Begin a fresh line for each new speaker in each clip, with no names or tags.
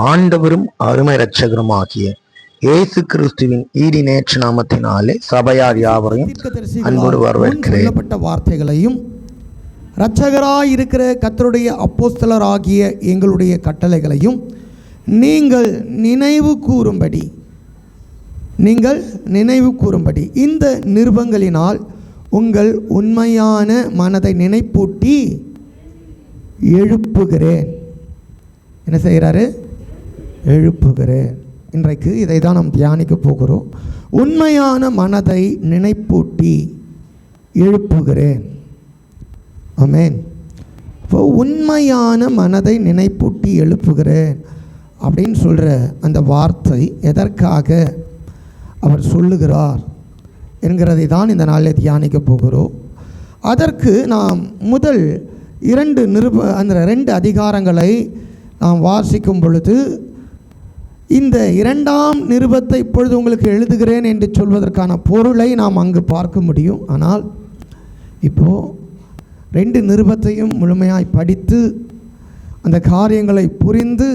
ஆண்டவரும் அருமை இரட்சகருமாகிய இயேசு கிறிஸ்துவின் ஈடினேற்ற நாமத்தினாலே சபையார் யாவரையும் அன்போடு வரவேற்கிறேன்.
சொல்லப்பட்ட வார்த்தைகளையும் இரட்சகராய் இருக்கிற கர்த்தருடைய அப்போஸ்தலராகிய எங்களுடைய கட்டளைகளையும் நீங்கள் நினைவு கூறும்படி இந்த நிருபங்களினால் உங்கள் உண்மையான மனதை நினைப்பூட்டி எழுப்புகிறேன். என்ன செய்கிறாரு? எழுப்புகிறேன். இன்றைக்கு இதை தான் நாம் தியானிக்க போகிறோம். உண்மையான மனதை நினைப்பூட்டி எழுப்புகிறேன். ஆமென். இப்போ உண்மையான மனதை நினைப்பூட்டி எழுப்புகிறேன் அப்படின்னு சொல்கிற அந்த வார்த்தை எதற்காக அவர் சொல்லுகிறார் என்கிறதை தான் இந்த நாளில் தியானிக்க போகிறோம். அதற்கு நாம் முதல் அந்த 2 அதிகாரங்களை நாம் வாசிக்கும் பொழுது இந்த 2ஆம் நிருபத்தை இப்பொழுது உங்களுக்கு எழுதுகிறேன் என்று சொல்வதற்கான பொருளை நாம் அங்கு பார்க்க முடியும். ஆனால் இப்போது 2 நிருபத்தையும் முழுமையாய் படித்து அந்த காரியங்களை புரிந்து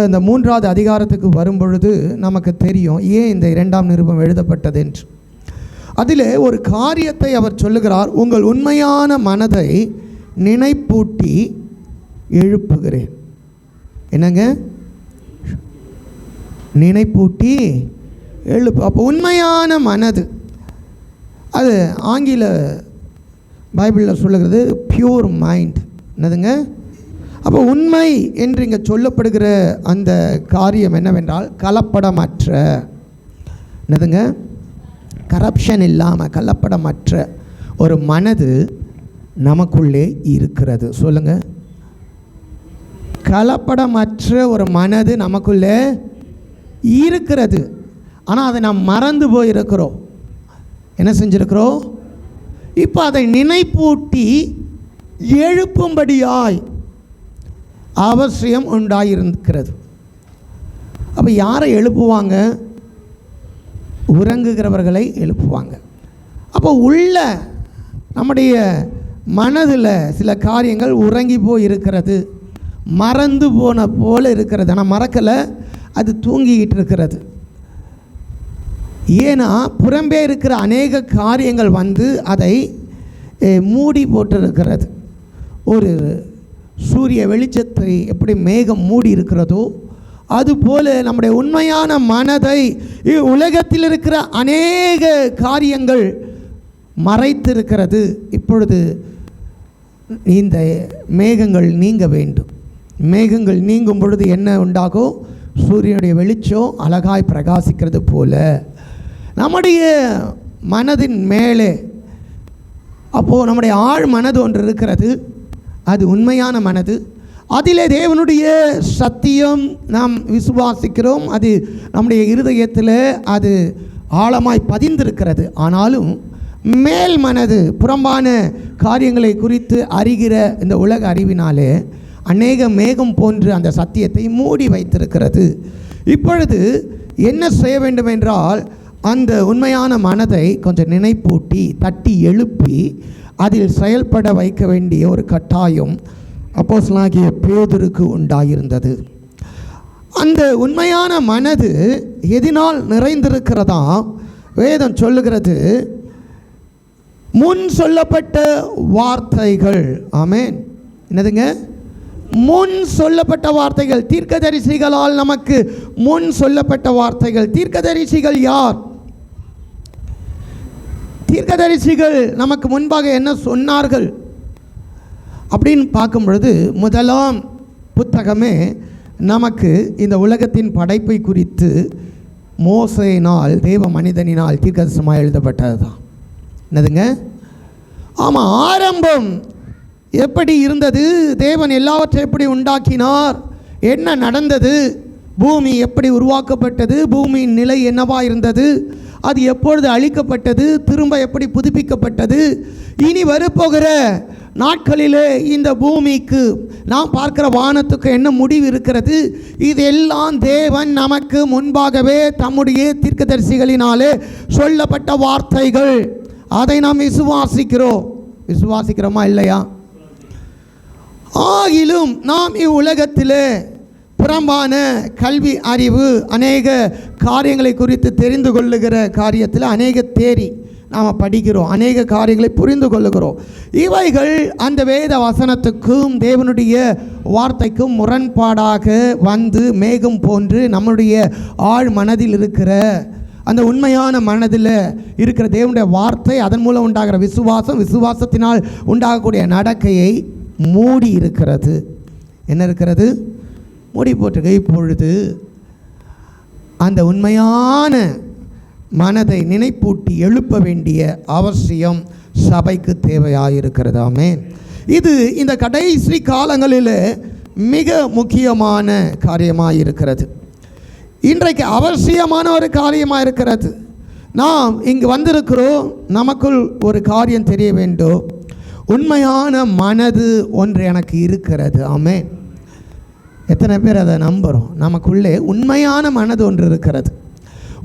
இந்த 3வது அதிகாரத்துக்கு வரும் பொழுது நமக்கு தெரியும் ஏன் இந்த 2ஆம் நிருபம் எழுதப்பட்டது என்று. அதில் ஒரு காரியத்தை அவர் சொல்லுகிறார். உங்கள் உண்மையான மனதை நினைப்பூட்டி எழுப்புகிறேன். என்னங்க? நினைப்பூட்டி எழுப்பு. அப்போ உண்மையான மனது, அது ஆங்கில பைபிளில் சொல்லுகிறது பியூர் மைண்ட். என்னதுங்க? அப்போ உண்மை என்று இங்கே சொல்லப்படுகிற அந்த காரியம் என்னவென்றால் கலப்படமற்ற, என்னதுங்க, கரப்ஷன் இல்லாமல் கலப்படமற்ற ஒரு மனது நமக்குள்ளே இருக்கிறது. சொல்லுங்கள். கலப்படமற்ற ஒரு மனது நமக்குள்ளே இருக்கிறது. ஆனால் அதை நாம் மறந்து போயிருக்கிறோம். என்ன செஞ்சிருக்கிறோம்? இப்போ அதை நினைப்பூட்டி எழுப்பும்படியாய் அவசியம் உண்டாயிருக்கிறது. அப்போ யாரை எழுப்புவாங்க? உறங்குகிறவர்களை எழுப்புவாங்க. அப்போ உள்ள நம்முடைய மனதில் சில காரியங்கள் உறங்கி போய் இருக்கிறது, மறந்து போன போல இருக்கிறது. ஆனால் மறக்கலை, அது தூங்கிக்கிட்டு இருக்கிறது. ஏன்னா புறம்பே இருக்கிற அநேக காரியங்கள் வந்து அதை மூடி போட்டிருக்கிறது. ஒரு சூரிய வெளிச்சத்தை எப்படி மேகம் மூடி இருக்கிறதோ அதுபோல நம்முடைய உண்மையான மனதை உலகத்தில் இருக்கிற அநேக காரியங்கள் மறைத்திருக்கிறது. இப்பொழுது இந்த மேகங்கள் நீங்க வேண்டும். மேகங்கள் நீங்கும் பொழுது என்ன உண்டாகும்? சூரியனுடைய வெளிச்சம் அழகாய் பிரகாசிக்கிறது போல நம்முடைய மனதின் மேலே அப்போது நம்முடைய ஆழ் மனது ஒன்று இருக்கிறது. அது உண்மையான மனது. அதிலே தேவனுடைய சத்தியம் நாம் விசுவாசிக்கிறோம். அது நம்முடைய இருதயத்தில் அது ஆழமாய் பதிந்திருக்கிறது. ஆனாலும் மேல் மனது புறம்பான காரியங்களை குறித்து அறிகிற இந்த உலக அறிவினாலே அநேக மேகம் போன்று அந்த சத்தியத்தை மூடி வைத்திருக்கிறது. இப்பொழுது என்ன செய்ய வேண்டும் என்றால் அந்த உண்மையான மனதை கொஞ்சம் நினைப்பூட்டி தட்டி எழுப்பி அதில் செயல்பட வைக்க வேண்டிய ஒரு கட்டாயம் அப்போஸ்தலனாகிய பேதுருக்கு உண்டாயிருந்தது. அந்த உண்மையான மனது எதினால் நிறைந்திருக்கிறதா? வேதம் சொல்லுகிறது, முன் சொல்லப்பட்ட வார்த்தைகள். ஆமென். என்னதுங்க? முன் சொல்லப்பட்ட வார்த்தைகள். தீர்க்கதரிசிகளால் நமக்கு முன் சொல்லப்பட்ட வார்த்தைகள். தீர்க்கதரிசிகள் யார்? தீர்க்கதரிசிகள் நமக்கு முன்பாக என்ன சொன்னார்கள் அப்படின்னு பார்க்கும் பொழுது முதலாம் புத்தகமே நமக்கு இந்த உலகத்தின் படைப்பை குறித்து மோசேயினால் தேவ மனிதனினால் தீர்க்கதரிசனமாக எழுதப்பட்டது தான். என்னதுங்க? ஆமாம். ஆரம்பம் எப்படி இருந்தது? தேவன் எல்லாவற்றை எப்படி உண்டாக்கினார்? என்ன நடந்தது? பூமி எப்படி உருவாக்கப்பட்டது? பூமியின் நிலை என்னவா இருந்தது? அது எப்பொழுது அழிக்கப்பட்டது? திரும்ப எப்படி புதுப்பிக்கப்பட்டது? இனி வரப்போகிற நாட்களிலே இந்த பூமிக்கு நாம் பார்க்கிற வானத்துக்கு என்ன முடிவு இருக்கிறது? இதெல்லாம் தேவன் நமக்கு முன்பாகவே தம்முடைய தீர்க்கதரிசிகளினாலே சொல்லப்பட்ட வார்த்தைகள். அதை நாம் விசுவாசிக்கிறோமா இல்லையா? ஆகிலும் நாம் இவ்வுலகத்திலே புறம்பான கல்வி அறிவு, அநேக காரியங்களை குறித்து தெரிந்து கொள்ளுகிற காரியத்தில் அநேக தேரி நாம் படிக்கிறோம், அநேக காரியங்களை புரிந்து கொள்ளுகிறோம். இவைகள் அந்த வேத வசனத்துக்கும் தேவனுடைய வார்த்தைக்கும் முரண்பாடாக வந்து மேகம் போன்று நம்முடைய ஆழ் மனதில் இருக்கிற அந்த உண்மையான மனதில் இருக்கிற தேவனுடைய வார்த்தை, அதன் மூலம் உண்டாகிற விசுவாசம், விசுவாசத்தினால் உண்டாகக்கூடிய நடக்கையை மூடி இருக்கிறது. என்ன இருக்கிறது? மூடி போட்டிருக்க. இப்பொழுது அந்த உண்மையான மனதை நினைப்பூட்டி எழுப்ப வேண்டிய அவசியம் சபைக்கு தேவையாயிருக்கிறது. ஆமென். இது இந்த கடைசி காலங்களில் மிக முக்கியமான காரியமாக இருக்கிறது. இன்றைக்கு அவசியமான ஒரு காரியமாக இருக்கிறது. நாம் இங்கு வந்திருக்கிறோம், நமக்குள் ஒரு காரியம் தெரிய வேண்டும். உண்மையான மனது ஒன்று எனக்கு இருக்கிறது. ஆமென். எத்தனை பேர் அதை நம்புகிறோம்? நமக்குள்ளே உண்மையான மனது ஒன்று இருக்கிறது.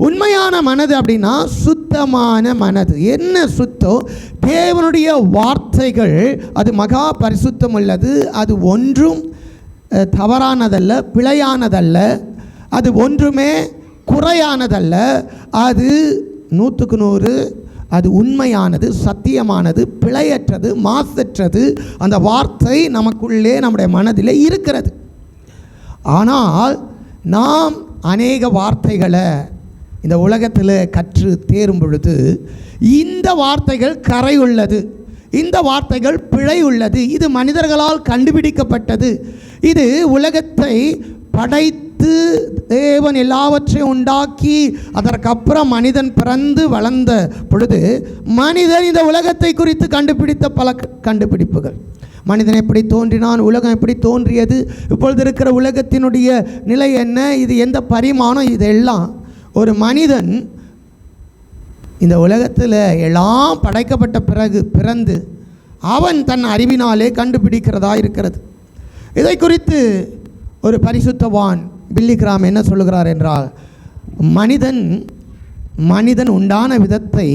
உண்மையான மனது அப்படின்னா சுத்தமான மனது. என்ன சுத்தம்? தேவனுடைய வார்த்தைகள் அது மகா பரிசுத்தம் உள்ளது. அது ஒன்றும் தவறானதல்ல, பிழையானதல்ல, அது ஒன்றுமே குறையானதல்ல. அது 100க்கு 100 அது உண்மையானது, சத்தியமானது, பிழையற்றது, மாசற்றது. அந்த வார்த்தை நமக்குள்ளே நம்முடைய மனதில் இருக்கிறது. ஆனால் நாம் அநேக வார்த்தைகளை இந்த உலகத்தில் கற்று தேரும் பொழுது இந்த வார்த்தைகள் கரை உள்ளது, இந்த வார்த்தைகள் பிழை உள்ளது, இது மனிதர்களால் கண்டுபிடிக்கப்பட்டது, இது உலகத்தை படைத்து தேவன் எல்லாவற்றையும் உண்டாக்கி அதற்கப்புறம் மனிதன் பிறந்து வளர்ந்த பொழுது மனிதன் இந்த உலகத்தை குறித்து கண்டுபிடித்த பல கண்டுபிடிப்புகள். மனிதன் எப்படி தோன்றினான், உலகம் எப்படி தோன்றியது, இப்பொழுது இருக்கிற உலகத்தினுடைய நிலை என்ன, இது எந்த பரிமாணம், இதெல்லாம் ஒரு மனிதன் இந்த உலகத்தில் எல்லாம் படைக்கப்பட்ட பிறகு பிறந்து அவன் தன் அறிவினாலே கண்டுபிடிக்கிறதா இருக்கிறது. இதை குறித்து ஒரு பரிசுத்தவான் பில்லி கிராம் என்ன சொல்லுகிறார் என்றால், மனிதன் உண்டான விதத்தை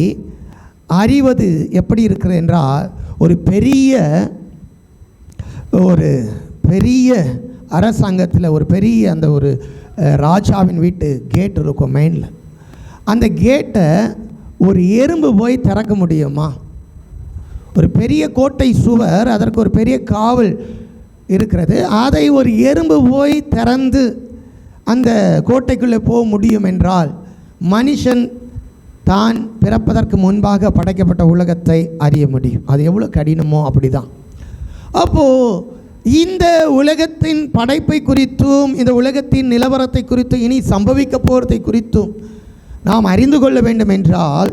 அறிவது எப்படி இருக்கிறது என்றால், ஒரு பெரிய அரசாங்கத்தில் ஒரு பெரிய அந்த ஒரு ராஜாவின் வீட்டு கேட் இருக்கும் மெயினில். அந்த கேட்டை ஒரு எறும்பு போய் திறக்க முடியுமா? ஒரு பெரிய கோட்டை சுவர், அதற்கு ஒரு பெரிய காவல் இருக்கிறது. அதை ஒரு எறும்பு போய் திறந்து அந்த கோட்டைக்குள்ளே போக முடியும் என்றால், மனுஷன் தான் பிறப்பதற்கு முன்பாக படைக்கப்பட்ட உலகத்தை அறிய முடியும். அது எவ்வளோ கடினமோ அப்படி தான். அப்போது இந்த உலகத்தின் படைப்பை குறித்தும் இந்த உலகத்தின் நிலவரத்தை குறித்தும் இனி சம்பவிக்க போகிறதை குறித்தும் நாம் அறிந்து கொள்ள வேண்டும் என்றால்,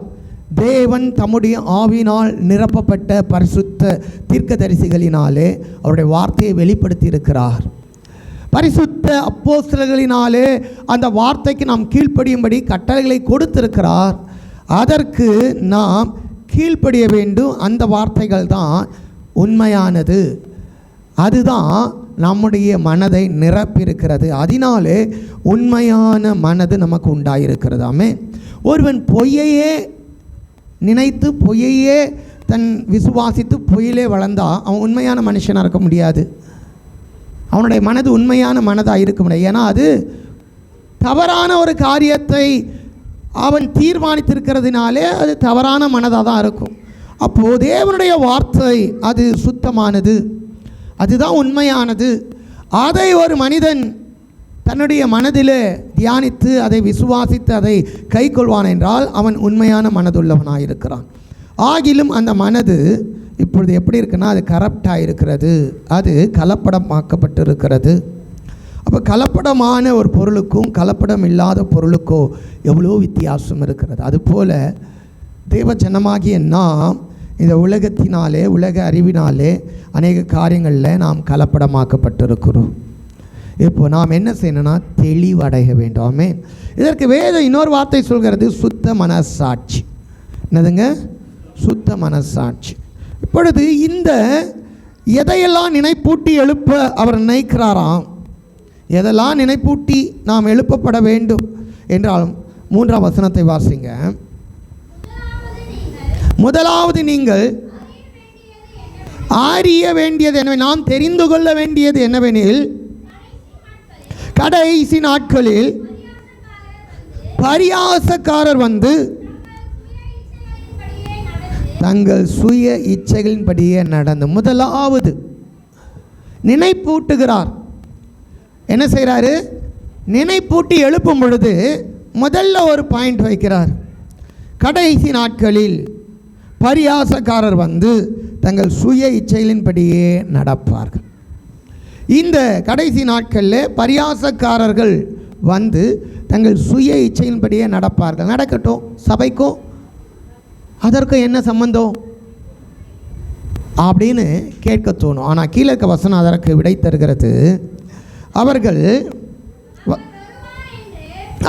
தேவன் தம்முடைய ஆவியினால் நிரப்பப்பட்ட பரிசுத்த தீர்க்கதரிசிகளினாலே அவருடைய வார்த்தையை வெளிப்படுத்தி இருக்கிறார். பரிசுத்த அப்போஸ்தலர்களினாலே அந்த வார்த்தைக்கு நாம் கீழ்ப்படியும்படி கட்டளைகளை கொடுத்திருக்கிறார். அதற்கு நாம் கீழ்ப்படிய வேண்டும். அந்த வார்த்தைகள் தான் உண்மையானது, அதுதான் நம்முடைய மனதை நிரப்பியிருக்கிறது. அதனாலே உண்மையான மனது நமக்கு உண்டாயிருக்கிறதாமே. ஒருவன் பொய்யையே நினைத்து பொய்யையே தன் விசுவாசித்து பொய்யிலே வளர்ந்தால் அவன் உண்மையான மனுஷனாக இருக்க முடியாது. அவனுடைய மனது உண்மையான மனதாக இருக்க முடியாது. ஏன்னா அது தவறான ஒரு காரியத்தை அவன் தீர்மானித்திருக்கிறதுனாலே அது தவறான மனதாக தான் இருக்கும். அப்போது தேவனுடைய வார்த்தை அது சுத்தமானது, அதுதான் உண்மையானது. அதை ஒரு மனிதன் தன்னுடைய மனதில் தியானித்து அதை விசுவாசித்து அதை கை கொள்வான் என்றால் அவன் உண்மையான மனதுள்ளவனாக இருக்கிறான். ஆகிலும் அந்த மனது இப்பொழுது எப்படி இருக்குன்னா, அது கரப்டாக இருக்கிறது, அது கலப்படமாக்கப்பட்டு இருக்கிறது. அப்போ கலப்படமான ஒரு பொருளுக்கும் கலப்படம் இல்லாத பொருளுக்கோ எவ்வளோ வித்தியாசம் இருக்கிறது. அதுபோல் தேவ ஜனமாகிய நாம் இந்த உலகத்தினாலே உலக அறிவினாலே அநேக காரியங்களில் நாம் கலப்படமாக்கப்பட்டிருக்கிறோம். இப்போது நாம் என்ன செய்யணும்னா தெளிவடைய வேண்டாமே. இதற்கு வேதம் இன்னொரு வார்த்தை சொல்கிறது, சுத்த மனசாட்சி. என்னதுங்க? சுத்த மனசாட்சி. இப்பொழுது இந்த எதையெல்லாம் நினைப்பூட்டி எழுப்ப அவர் நினைக்கிறாராம், எதெல்லாம் நினைப்பூட்டி நாம் எழுப்பப்பட வேண்டும் என்றாலும் 3ஆம் வசனத்தை வாசிங்க. முதலாவது நீங்கள் அறிய வேண்டியது என்னவெனில், நாம் தெரிந்து கொள்ள வேண்டியது என்னவெனில், கடைசி நாட்களில் பரியாசக்காரர் வந்து தங்கள் சுய இச்சைகளின்படியே நடந்து, முதலாவது நினைப்பூட்டுகிறார். என்ன செய்கிறாரு? நினைப்பூட்டி எழுப்பும் பொழுது முதல்ல ஒரு பாயிண்ட் வைக்கிறார். கடைசி நாட்களில் பரியாசக்காரர் வந்து தங்கள் சுய இச்சைகளின்படியே நடப்பார்கள். இந்த கடைசி நாட்களில் பரியாசக்காரர்கள் வந்து தங்கள் சுய இச்சையின்படியே நடப்பார்கள். நடக்கட்டும், சபைக்கும் அதற்கும் என்ன சம்பந்தம் அப்படின்னு கேட்க தோணும். ஆனால் கீழே இருக்க வசனம் அதற்கு விடை தருகிறது.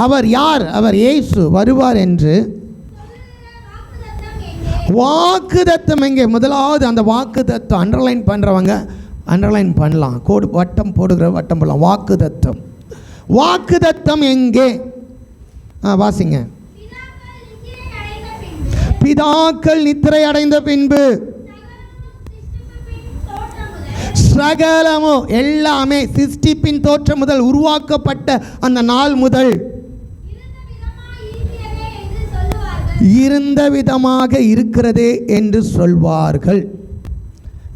அவர் யார்? அவர் இயேசு வருவார் என்று வாக்குத்தத்தம் எங்கே? முதலாவது அந்த வாக்குத்தத்தம் அண்டர்லைன் பண்ணுறவங்க அண்டர்லைன் பண்ணலாம், கோடு வட்டம் போடுகிற வட்டம் போடலாம். வாக்குத்தத்தம், வாக்குத்தத்தம் எங்கே? வாசிங்க. பிதாக்கள் நித்திரை அடைந்த பின்பு சகலமோ எல்லாமே சிருஷ்டிப்பின் தோற்றம் முதல் உருவாக்கப்பட்ட அந்த நாள் முதல் இருந்த விதமாக இருக்கிறதே என்று சொல்வார்கள்.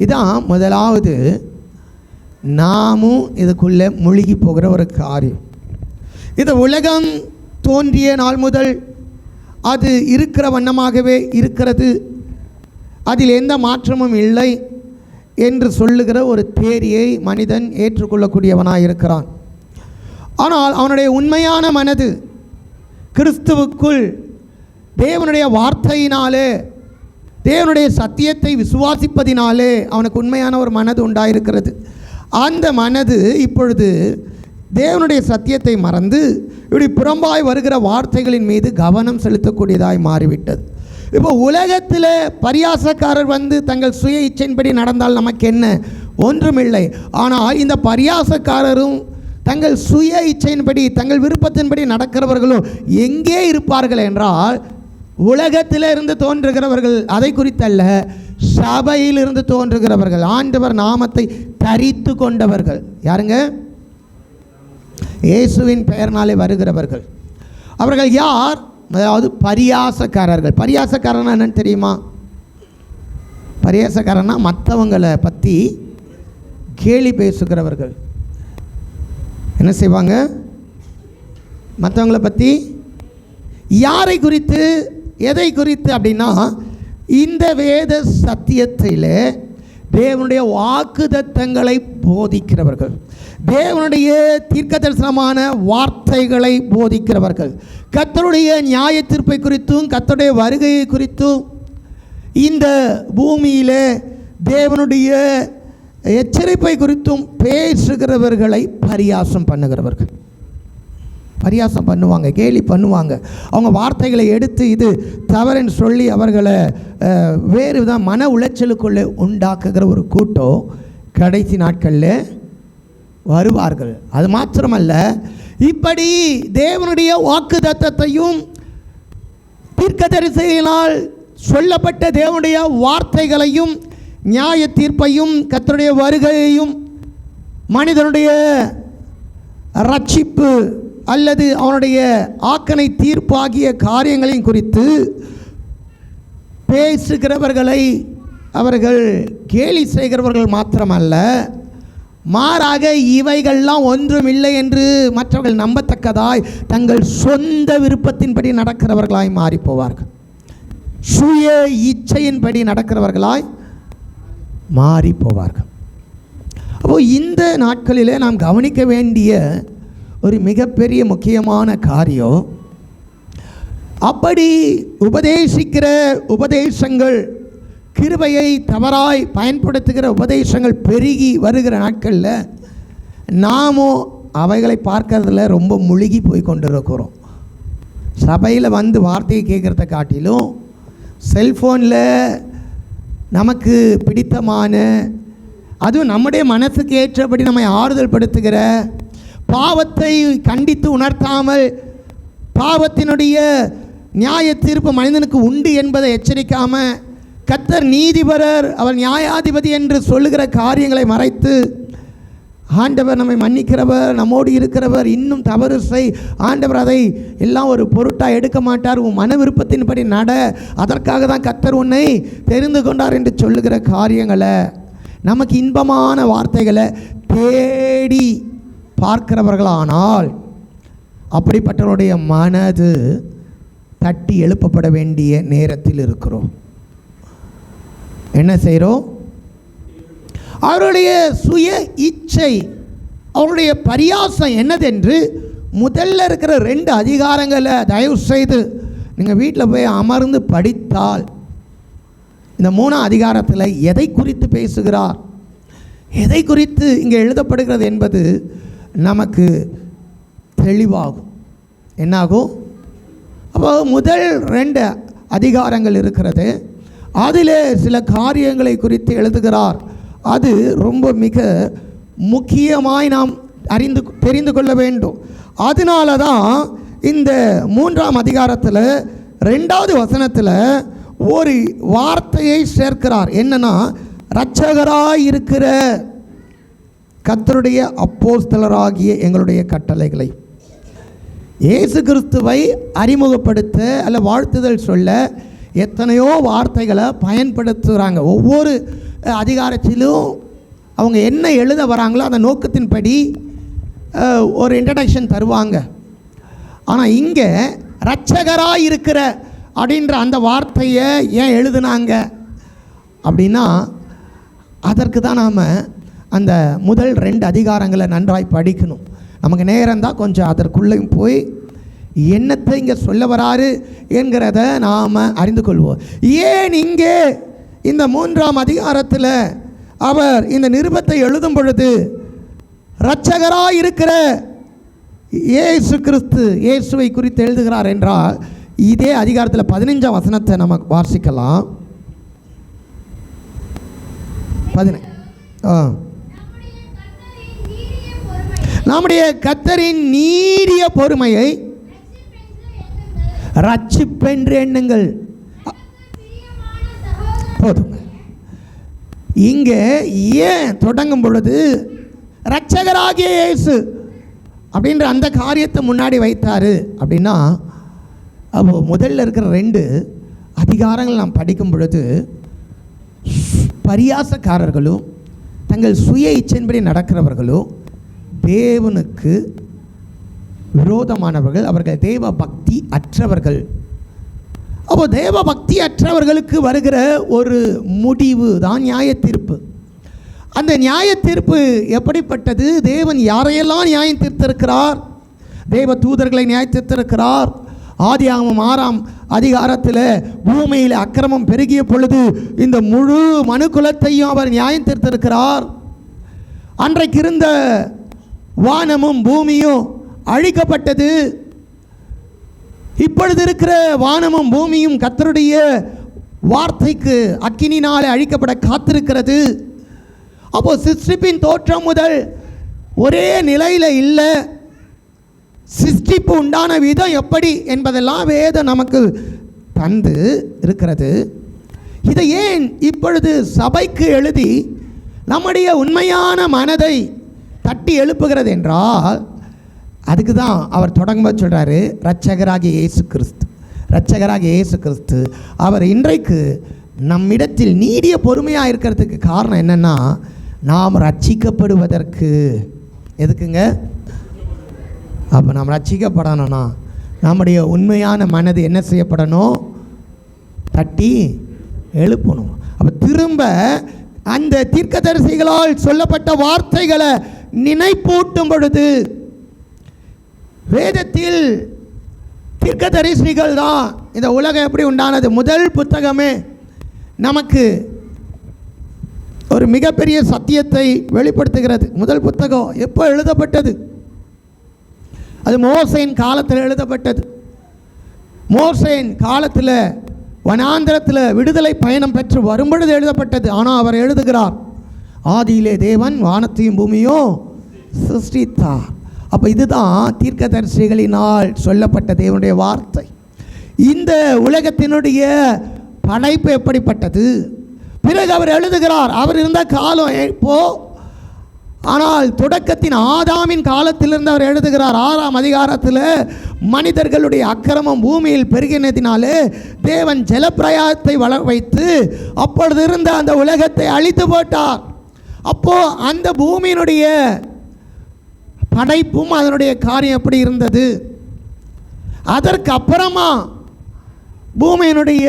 இதான் முதலாவது நாமும் இதுக்குள்ளே மூழ்கி போகிற ஒரு காரியம். இது உலகம் தோன்றிய நாள் முதல் அது இருக்கிற வண்ணமாகவே இருக்கிறது, அதில் எந்த மாற்றமும் இல்லை என்று சொல்லுகிற ஒரு தேரியை மனிதன் ஏற்றுக்கொள்ளக்கூடியவனாக இருக்கிறான். ஆனால் அவனுடைய உண்மையான மனது கிறிஸ்துவுக்குள் தேவனுடைய வார்த்தையினாலே, தேவனுடைய சத்தியத்தை விசுவாசிப்பதினாலே அவனுக்கு உண்மையான ஒரு மனது உண்டாயிருக்கிறது. அந்த மனது இப்பொழுது தேவனுடைய சத்தியத்தை மறந்து இப்படி புறம்பாய் வருகிற வார்த்தைகளின் மீது கவனம் செலுத்தக்கூடியதாய் மாறிவிட்டது. இப்போ உலகத்தில் பரியாசக்காரர் வந்து தங்கள் சுய இச்சையின்படி நடந்தால் நமக்கு என்ன? ஒன்றுமில்லை. ஆனால் இந்த பரியாசக்காரரும் தங்கள் சுய இச்சையின்படி தங்கள் விருப்பத்தின்படி நடக்கிறவர்களும் எங்கே இருப்பார்கள் என்றால், உலகத்தில் இருந்து தோன்றுகிறவர்கள், அதை குறித்தல்ல, சபையிலிருந்து தோன்றுகிறவர்கள், ஆண்டவர் நாமத்தை தரித்து கொண்டவர்கள். யாருங்க? இயேசுவின் பெயர்னாலே வருகிறவர்கள். அவர்கள் யார்? அதாவது பரியாசக்காரர்கள். பரியாசக்காரனா என்னன்னு தெரியுமா? பரியாசக்காரனா மற்றவங்களை பற்றி கேலி பேசுகிறவர்கள். என்ன செய்வாங்க? மற்றவங்களை பற்றி, யாரை குறித்து, எதை குறித்து அப்படின்னா, இந்த வேத சத்தியத்தில் தேவனுடைய வாக்குத்தத்தங்களை போதிக்கிறவர்கள், தேவனுடைய தீர்க்கதரிசனமான வார்த்தைகளை போதிக்கிறவர்கள், கர்த்தருடைய நியாய தீர்ப்பை குறித்தும் கர்த்தருடைய வருகையை குறித்தும் இந்த பூமியில் தேவனுடைய எச்சரிப்பை குறித்தும் பேசுகிறவர்களை பரியாசம் பண்ணுகிறவர்கள். பரியாசம் பண்ணுவாங்க, கேலி பண்ணுவாங்க. அவங்க வார்த்தைகளை எடுத்து இது தவறுன்னு சொல்லி அவர்களை வேறு விதம் மன உளைச்சலுக்குள்ளே உண்டாக்குகிற ஒரு கூட்டம் கடைசி நாட்களில் வருவார்கள். அது மாத்திரமல்ல, இப்படி தேவனுடைய வாக்குத்தத்தத்தையும் தீர்க்கதரிசியினால் சொல்லப்பட்ட தேவனுடைய வார்த்தைகளையும் நியாய தீர்ப்பையும் கர்த்தருடைய வருகையையும் மனிதனுடைய ரட்சிப்பு அல்லது அவனுடைய ஆக்கனை தீர்ப்பாகிய காரியங்களையும் குறித்து பேசுகிறவர்களை அவர்கள் கேலி செய்கிறவர்கள் மாத்திரமல்ல, மாறாக இவைகள்லாம் ஒன்றுமில்லை என்று மற்றவர்கள் நம்பத்தக்கதாய் தங்கள் சொந்த விருப்பத்தின்படி நடக்கிறவர்களாய் மாறி போவார்கள். சுய இச்சையின்படி நடக்கிறவர்களாய் மாறி போவார்கள். அப்போ இந்த நாட்களிலே நாம் கவனிக்க வேண்டிய ஒரு மிகப்பெரிய முக்கியமான காரியம், அப்படி உபதேசிக்கிற உபதேசங்கள், கிருபையை தவறாய் பயன்படுத்துகிற உபதேசங்கள் பெருகி வருகிற நாட்களில் நாமும் அவைகளை பார்க்கறதுல ரொம்ப முழுகி போய் கொண்டிருக்கிறோம். சபையில் வந்து வார்த்தையை கேட்குறத காட்டிலும் செல்ஃபோனில் நமக்கு பிடித்தமான, அதுவும் நம்முடைய மனசுக்கு ஏற்றபடி நம்மை ஆறுதல் படுத்துகிற, பாவத்தை கண்டித்து உணர்த்தாமல் பாவத்தினுடைய நியாய தீர்ப்பு மனிதனுக்கு உண்டு என்பதை எச்சரிக்காமல், கர்த்தர் நீதிபரர், அவர் நியாயாதிபதி என்று சொல்லுகிற காரியங்களை மறைத்து ஆண்டவர் நம்மை மன்னிக்கிறவர், நம்மோடு இருக்கிறவர். இன்னும் தவறு செய், ஆண்டவர் அதை எல்லாம் ஒரு பொருட்டாக எடுக்க மாட்டார். உன் மன விருப்பத்தின்படி நட, அதற்காக தான் கர்த்தர் உன்னை தெரிந்து கொண்டார் என்று சொல்லுகிற காரியங்களை, நமக்கு இன்பமான வார்த்தைகளை தேடி பார்க்கிறவர்களானால் அப்படிப்பட்டவருடைய மனது தட்டி எழுப்பப்பட வேண்டிய நேரத்தில் இருக்கிறோம். என்ன செய்கிறோம்? அவருடைய சுய இச்சை, அவருடைய பரியாசம் என்னதென்று முதல்ல இருக்கிற 2 அதிகாரங்களை தயவு செய்து நீங்கள் வீட்டில் போய் அமர்ந்து படித்தால், இந்த 3ஆம் அதிகாரத்தில் எதை குறித்து பேசுகிறார், எதை குறித்து இங்கே எழுதப்படுகிறது என்பது நமக்கு தெளிவாகும். என்னாகும்? அப்போ முதல் 2 அதிகாரங்கள் இருக்கிறது, அதில் சில காரியங்களை குறித்து எழுதுகிறார். அது ரொம்ப மிக முக்கியமாய் நாம் தெரிந்து கொள்ள வேண்டும். அதனால தான் இந்த 3ஆம் அதிகாரத்தில் 2வது வசனத்தில் ஒரு வார்த்தையை சேர்க்கிறார். என்னன்னா, இரட்சகராய் இருக்கிற கர்த்தருடைய அப்போஸ்தலராகிய எங்களுடைய கட்டளைகளை, இயேசு கிறிஸ்துவை அறிமுகப்படுத்த அல்ல வாழ்த்துதல் சொல்ல எத்தனையோ வார்த்தைகளை பயன்படுத்துகிறாங்க. ஒவ்வொரு அதிகாரத்திலும் அவங்க என்ன எழுத வராங்களோ அந்த நோக்கத்தின்படி ஒரு இன்ட்ரடக்ஷன் தருவாங்க. ஆனால் இங்கே இரட்சகராய் இருக்கிற அப்படின்ற அந்த வார்த்தையை ஏன் எழுதுனாங்க அப்படின்னா, அதற்கு தான் நாம் அந்த முதல் 2 அதிகாரங்களை நன்றாய் படிக்கணும். நமக்கு நேரம் தான், கொஞ்சம் அதற்குள்ளேயும் போய் என்னத்தை இங்கே சொல்ல வராரு என்கிறத நாம் அறிந்து கொள்வோம். ஏன் இங்கே இந்த 3ஆம் அதிகாரத்தில் அவர் இந்த நிருபத்தை எழுதும் பொழுது இரட்சகராய் இருக்கிற இயேசு கிறிஸ்து, இயேசுவை குறித்து எழுதுகிறார் என்றால், இதே அதிகாரத்தில் 15ஆம் வசனத்தை நமக்கு வாசிக்கலாம். 15 நம்முடைய கர்த்தரின் நீடிய பொறுமையை ரட்சிப்பென்று எண்ணுங்கள். போதுங்க. இங்கே ஏன் தொடங்கும் பொழுது இரட்சகராகிய இயேசு அப்படின்ற அந்த காரியத்தை முன்னாடி வைத்தாரு அப்படின்னா, அப்போ முதல்ல இருக்கிற 2 அதிகாரங்கள் நாம் படிக்கும் பொழுது பரியாசக்காரர்களும் தங்கள் சுய இச்சையின்படி நடக்கிறவர்களும் தேவனுக்கு விரோதமானவர்கள், அவர்கள் தேவ பக்தி அற்றவர்கள். அப்போ தேவ பக்தி அற்றவர்களுக்கு வருகிற ஒரு முடிவு தான் நியாய தீர்ப்பு. அந்த நியாய தீர்ப்பு எப்படிப்பட்டது? தேவன் யாரையெல்லாம் நியாயம் தீர்த்திருக்கிறார்? தேவ தூதர்களை நியாய தீர்த்திருக்கிறார். ஆதியாகமம் 6ஆம் அதிகாரத்தில் பூமியில் அக்கிரமம் பெருகிய பொழுது இந்த முழு மனு குலத்தையும் அவர் நியாயம் தீர்த்திருக்கிறார். அன்றைக்கு இருந்த வானமும் பூமியும் அழிக்கப்பட்டது. இப்பொழுது இருக்கிற வானமும் பூமியும் கர்த்தருடைய வார்த்தைக்கு அக்கினினாலே அழிக்கப்பட காத்திருக்கிறது. அப்போ சிருஷ்டிப்பின் தோற்றம் முதல் ஒரே நிலையில் இல்லை. சிருஷ்டிப்பு உண்டான விதம் எப்படி என்பதெல்லாம் வேதம் நமக்கு தந்து இருக்கிறது. இதை ஏன் இப்பொழுது சபைக்கு எழுதி நம்முடைய உண்மையான மனதை தட்டி எழுப்புகிறது என்றால், அதுக்கு தான் அவர் தொடங்கும்போது சொல்கிறாரு, இரட்சகராகிய இயேசு கிறிஸ்து, இரட்சகராகிய இயேசு கிறிஸ்து அவர் இன்றைக்கு நம்மிடத்தில் நீடிய பொறுமையாக இருக்கிறதுக்கு காரணம் என்னென்னா, நாம் ரட்சிக்கப்படுவதற்கு. எதுக்குங்க? அப்போ நாம் ரட்சிக்கப்படணும்னா நம்முடைய உண்மையான மனது என்ன செய்யப்படணும்? தட்டி எழுப்பணும். அப்போ திரும்ப அந்த தீர்க்கதரிசிகளால் சொல்லப்பட்ட வார்த்தைகளை நினைப்பூட்டும் பொழுது, வேதத்தில் தீர்க்கதரிசிகள் தான் இந்த உலகம் எப்படி உண்டானது. முதல் புத்தகமே நமக்கு ஒரு மிகப்பெரிய சத்தியத்தை வெளிப்படுத்துகிறது. முதல் புத்தகம் எப்போ எழுதப்பட்டது? அது மோசேயின் காலத்தில் எழுதப்பட்டது. மோசேயின் காலத்தில் வனாந்திரத்தில் விடுதலை பயணம் பெற்று வரும்பொழுது எழுதப்பட்டது. ஆனால் அவர் எழுதுகிறார், ஆதியிலே தேவன் வானத்தையும் பூமியும் சிருஷ்டித்தார். அப்போ இதுதான் தீர்க்கதரிசிகளினால் சொல்லப்பட்ட தேவனுடைய வார்த்தை. இந்த உலகத்தினுடைய படைப்பு எப்படிப்பட்டது? பிறகு அவர் எழுதுகிறார், அவர் இருந்த காலம் இப்போ ஆனால் தொடக்கத்தின் ஆதாமின் காலத்திலிருந்து அவர் எழுதுகிறார் 6ஆம் அதிகாரத்தில், மனிதர்களுடைய அக்கிரமம் பூமியில் பெருகினதினாலே தேவன் ஜலப்பிரயாத்தை வள வைத்து அப்பொழுது இருந்த அந்த உலகத்தை அழித்து போட்டார். அப்போ அந்த பூமியினுடைய படைப்பும் அதனுடைய காரியம் எப்படி இருந்தது, அதற்கு அப்புறமா பூமியினுடைய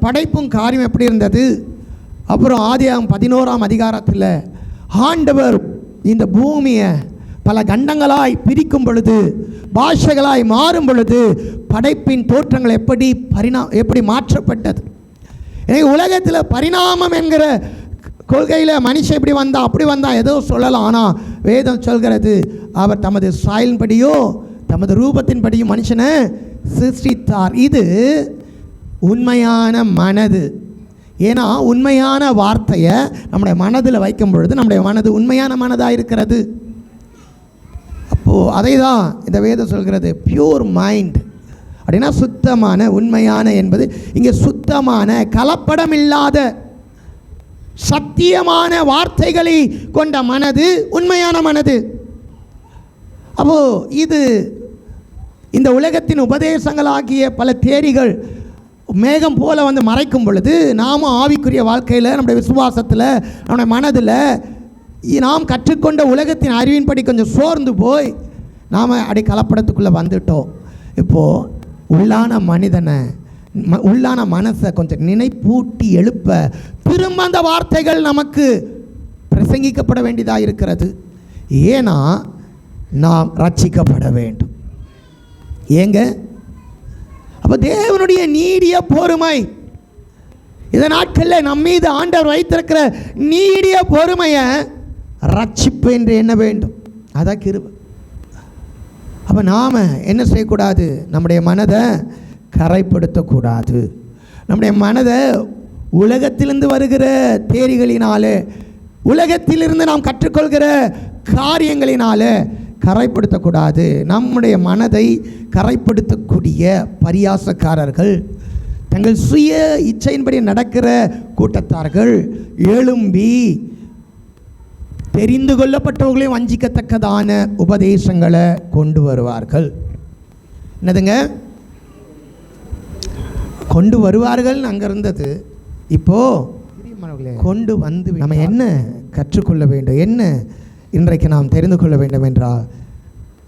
படைப்பும் காரியம் எப்படி இருந்தது. அப்புறம் ஆதியாகமம் 11ஆம் அதிகாரத்தில் ஆண்டவர் இந்த பூமியை பல கண்டங்களாய் பிரிக்கும் பொழுது, பாஷைகளாய் மாறும் பொழுது படைப்பின் தோற்றங்கள் எப்படி மாற்றப்பட்டது. எனவே உலகத்தில் பரிணாமம் என்கிற கொள்கையில் மனுஷன் இப்படி வந்தா அப்படி வந்தா ஏதோ சொல்லலாம். ஆனால் வேதம் சொல்கிறது, அவர் தமது சாயலின்படியோ தமது ரூபத்தின்படியும் மனுஷனை சிருஷ்டித்தார். இது உண்மையான மனது. ஏன்னா உண்மையான வார்த்தையை நம்முடைய மனதில் வைக்கும் பொழுது நம்முடைய மனது உண்மையான மனதாக இருக்கிறது. அப்போது அதை தான் இந்த வேதம் சொல்கிறது, பியூர் மைண்ட் அப்படின்னா சுத்தமான உண்மையான என்பது இங்கே சுத்தமான கலப்படம் இல்லாத சத்தியமான வார்த்தைகளை கொண்ட மனது உண்மையான மனது. அப்போது இது இந்த உலகத்தின் உபதேசங்களாகிய பல தேரிகள் மேகம் போல வந்து மறைக்கும் பொழுது, நாமும் ஆவிக்குரிய வாழ்க்கையில் நம்முடைய விசுவாசத்தில் நம்முடைய மனதில் நாம் கற்றுக்கொண்ட உலகத்தின் அறிவின்படி கொஞ்சம் சோர்ந்து போய் நாம் அப்படி கலப்படத்துக்குள்ளே வந்துட்டோம். இப்போது உள்ளான மனிதனை உள்ளான மனசை கொஞ்சம் நினைப்பூட்டி எழுப்ப திரும்ப அந்த வார்த்தைகள் நமக்கு பிரசங்கிக்கப்பட வேண்டியதாக இருக்கிறது. ஏன்னா நாம் ரட்சிக்கப்பட வேண்டும். ஏங்க, அப்போ தேவனுடைய நீடிய பொறுமை, இந்த நாட்களில் நம் மீது ஆண்டவர் வைத்திருக்கிற நீடிய பொறுமையை ரட்சிப்பு என்று எண்ண வேண்டும். அதான் கிருபை. அப்போ நாம் என்ன செய்யக்கூடாது, நம்முடைய மனதை கரைப்படுத்தக்கூடாது. நம்முடைய மனதை உலகத்திலிருந்து வருகிற தேரிகளினாலே, உலகத்திலிருந்து நாம் கற்றுக்கொள்கிற காரியங்களினாலே கரைப்படுத்தக்கூடாது. நம்முடைய மனதை கரைப்படுத்தக்கூடிய பரியாசக்காரர்கள், தங்கள் சுய இச்சையின்படி நடக்கிற கூட்டத்தார்கள் எழும்பி தெரிந்து கொள்ளப்பட்டவர்களையும் வஞ்சிக்கத்தக்கதான உபதேசங்களை கொண்டு வருவார்கள். என்னதுங்க கொண்டு வருவார்கள் அங்கே இருந்தது, இப்போது கொண்டு வந்து நம்ம என்ன கற்றுக்கொள்ள வேண்டும், என்ன இன்றைக்கு நாம் தெரிந்து கொள்ள வேண்டும் என்றால்,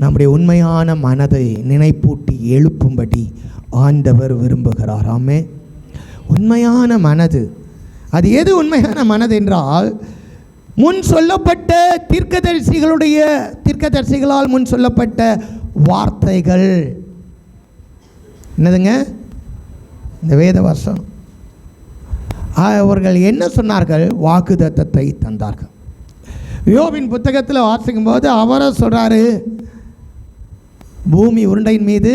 நம்முடைய உண்மையான மனதை நினைப்பூட்டி எழுப்பும்படி ஆண்டவர் விரும்புகிறார். ஆமே, உண்மையான மனது. அது எது உண்மையான மனது என்றால், முன் சொல்லப்பட்ட தீர்க்கதரிசிகளால் முன் சொல்லப்பட்ட வார்த்தைகள். என்னதுங்க இந்த வேத வருஷம் அவர்கள் என்ன சொன்னார்கள், வாக்குத்தத்தத்தை தந்தார்கள். யோபின் புத்தகத்தில் வாசிக்கும் போது அவரை சொல்கிறாரு, பூமி உருண்டையின் மீது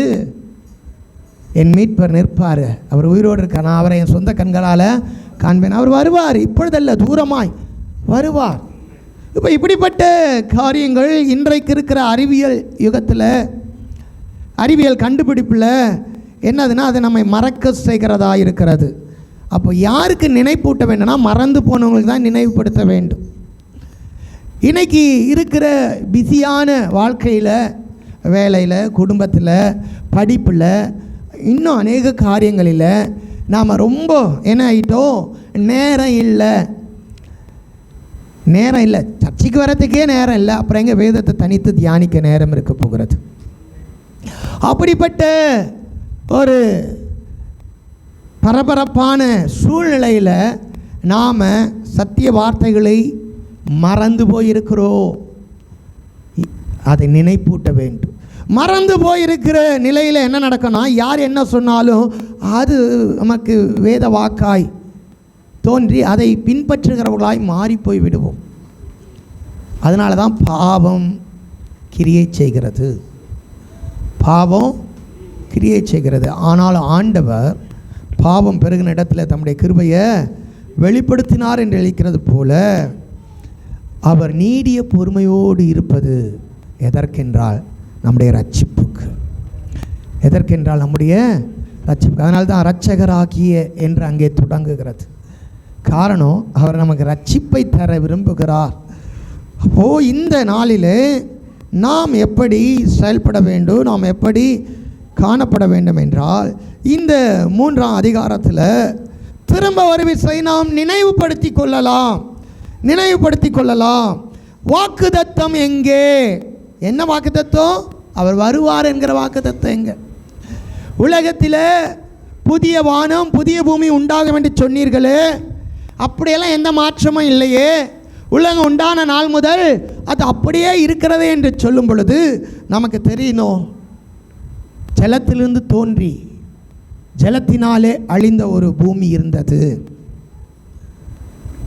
என் மீட்பர் நிற்பார், அவர் உயிரோடு இருக்கார், நான் அவரை என் சொந்த கண்களால் காண்பேன், அவர் வருவார், இப்பொழுதல்ல தூரமாய் வருவார். இப்போ இப்படிப்பட்ட காரியங்கள் இன்றைக்கு இருக்கிற அறிவியல் யுகத்தில், அறிவியல் கண்டுபிடிப்பில் என்னதுன்னா அது நம்மை மறக்க செய்கிறதா இருக்கிறது. அப்போ யாருக்கு நினைப்பூட்ட வேண்டும்னா மறந்து போனவங்களுக்கு தான் நினைவுபடுத்த வேண்டும். இன்றைக்கி இருக்கிற பிஸியான வாழ்க்கையில், வேலையில், குடும்பத்தில், படிப்பில், இன்னும் அநேக காரியங்களில் நாம் ரொம்ப என்ன ஆகிட்டோம், நேரம் இல்லை, சர்ச்சைக்கு வரத்துக்கே நேரம் இல்லை, அப்புறம் எங்கே வேதத்தை தனித்து தியானிக்க நேரம் இருக்க போகிறது. அப்படிப்பட்ட ஒரு பரபரப்பான சூழ்நிலையில் நாம் சத்திய வார்த்தைகளை மறந்து போயிருக்கிறோம். அதை நினைப்பூட்ட வேண்டும். மறந்து போயிருக்கிற நிலையில் என்ன நடக்கும்னா, யார் என்ன சொன்னாலும் அது நமக்கு வேத வாக்காய் தோன்றி அதை பின்பற்றுகிறவர்களாய் மாறிப்போய் விடுவோம். அதனால தான் பாவம் கிரியை செய்கிறது, பாவம் கிரியை செய்கிறது. ஆனால் ஆண்டவர் பாவம் பெருகின இடத்துல தம்முடைய கிருபையை வெளிப்படுத்தினார் என்று எழுக்கிறது போல, அவர் நீடிய பொறுமையோடு இருப்பது எதற்கென்றால் நம்முடைய ரட்சிப்புக்கு, எதற்கென்றால் நம்முடைய ரட்சிப்புக்கு. அதனால தான் இரட்சகராகிய என்று அங்கே தொடங்குகிறது. காரணம், அவர் நமக்கு ரட்சிப்பை தர விரும்புகிறார். அப்போது இந்த நாளிலே நாம் எப்படி செயல்பட வேண்டும், நாம் எப்படி காணப்பட வேண்டும் என்றால், இந்த 3ஆம் அதிகாரத்தில் திரும்ப ஒரு விசை நாம் நினைவுபடுத்தி கொள்ளலாம். வாக்குத்தத்தம் எங்கே? என்ன வாக்குத்தத்தம்? அவர் வருவார் என்கிற வாக்குத்தத்தம் எங்கே? உலகத்தில் புதிய வானம் புதிய பூமி உண்டாகும் என்று சொன்னீர்களே, அப்படியெல்லாம் எந்த மாற்றமும் இல்லையே. உலகம் உண்டான நாள் முதல் அது அப்படியே இருக்கிறது என்று சொல்லும் பொழுது நமக்கு தெரியணும், ஜலத்திலிருந்து தோன்றி ஜலத்தினாலே அழிந்த ஒரு பூமி இருந்தது.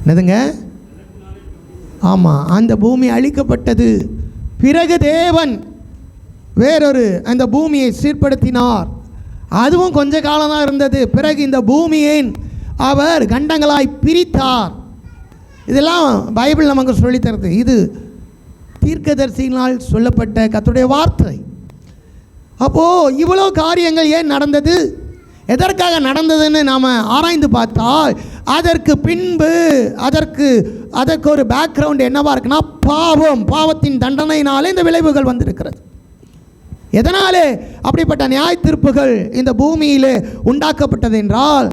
என்னதுங்க? ஆமாம், அந்த பூமி அழிக்கப்பட்டது. பிறகு தேவன் வேறொரு அந்த பூமியை சீர்படுத்தினார். அதுவும் கொஞ்ச காலமாக இருந்தது. பிறகு இந்த பூமியை அவர் கண்டங்களாய் பிரித்தார். இதெல்லாம் பைபிள் நமக்கு சொல்லித்தருது. இது தீர்க்கதரிசியினால் சொல்லப்பட்ட கர்த்தருடைய வார்த்தை. அப்போது இவ்வளோ காரியங்கள் ஏன் நடந்தது, எதற்காக நடந்ததுன்னு நாம் ஆராய்ந்து பார்த்தால் அதற்கு பின்பு அதற்கு ஒரு பேக்ரவுண்ட் என்னவாக இருக்குன்னா, பாவத்தின் தண்டனையினாலே இந்த விளைவுகள் வந்திருக்கிறது. எதனாலே அப்படிப்பட்ட நியாய தீர்ப்புகள் இந்த பூமியில் உண்டாக்கப்பட்டது என்றால்,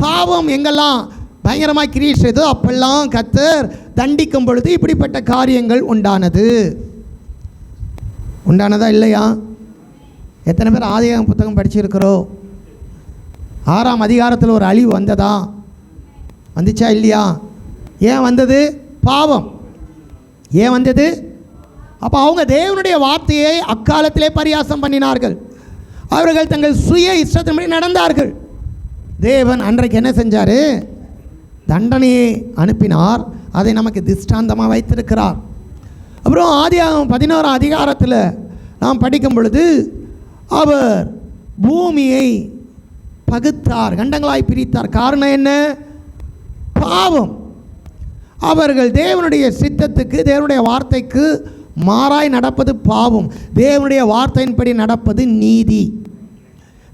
பாவம் எங்கெல்லாம் பயங்கரமாக கிரியை செய்தோ அப்பெல்லாம் கர்த்தர் தண்டிக்கும் பொழுது இப்படிப்பட்ட காரியங்கள் உண்டானதா இல்லையா? எத்தனை பேர் ஆதியாகம புத்தகம் படிச்சிருக்கிறோம்? 6ஆம் அதிகாரத்தில் ஒரு அழிவு வந்ததா? வந்துச்சா இல்லையா? ஏன் வந்தது? பாவம். ஏன் வந்தது? அப்போ அவங்க தேவனுடைய வார்த்தையை அக்காலத்திலே பரியாசம் பண்ணினார்கள். அவர்கள் தங்கள் சுய இஷ்டத்தின்படி நடந்தார்கள். தேவன் அன்றைக்கு என்ன செஞ்சார்? தண்டனையை அனுப்பினார். அதை நமக்கு திஷ்டாந்தமாக வைத்திருக்கிறார். அப்புறம் ஆதியாகமம் 11ஆம் அதிகாரத்தில் நாம் படிக்கும் பொழுது அவர் பூமியை பகுத்தார், கண்டங்களாய் பிரித்தார். காரணம் என்ன? பாவம். அவர்கள் தேவனுடைய சித்தத்துக்கு, தேவனுடைய வார்த்தைக்கு மாறாய் நடப்பது பாவம். தேவனுடைய வார்த்தையின்படி நடப்பது நீதி.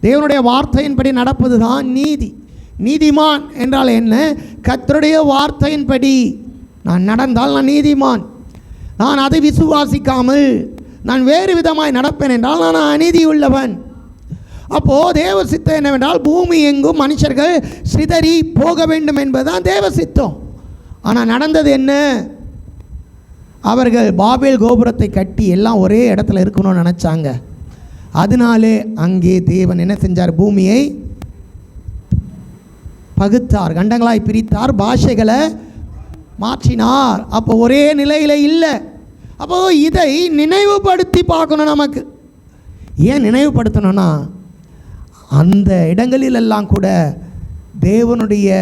தேவனுடைய வார்த்தையின்படி நடப்பது தான் நீதி. நீதிமான் என்றால் என்ன? கர்த்தருடைய வார்த்தையின்படி நான் நடந்தால் நான் நீதிமான். நான் அதை விசுவாசிக்காமல் நான் வேறு விதமாய் நடப்பேன் என்றால் நான் அநீதி உள்ளவன். அப்போது தேவ சித்தம் என்னவென்றால், பூமி எங்கும் மனுஷர்கள் சிதறி போக வேண்டும் என்பதுதான் தேவ சித்தம். ஆனால் நடந்தது என்ன? அவர்கள் பாபேல் கோபுரத்தை கட்டி எல்லாம் ஒரே இடத்துல இருக்கணும்னு நினச்சாங்க. அதனாலே அங்கே தேவன் என்ன செஞ்சார்? பூமியை பகுத்தார், கண்டங்களாய் பிரித்தார், பாஷைகளை மாற்றினார். அப்போ ஒரே நிலையில் இல்லை. அப்போது இதை நினைவுபடுத்தி பார்க்கணும். நமக்கு ஏன் நினைவுபடுத்தணும்னா, அந்த இடங்களிலெல்லாம் கூட தேவனுடைய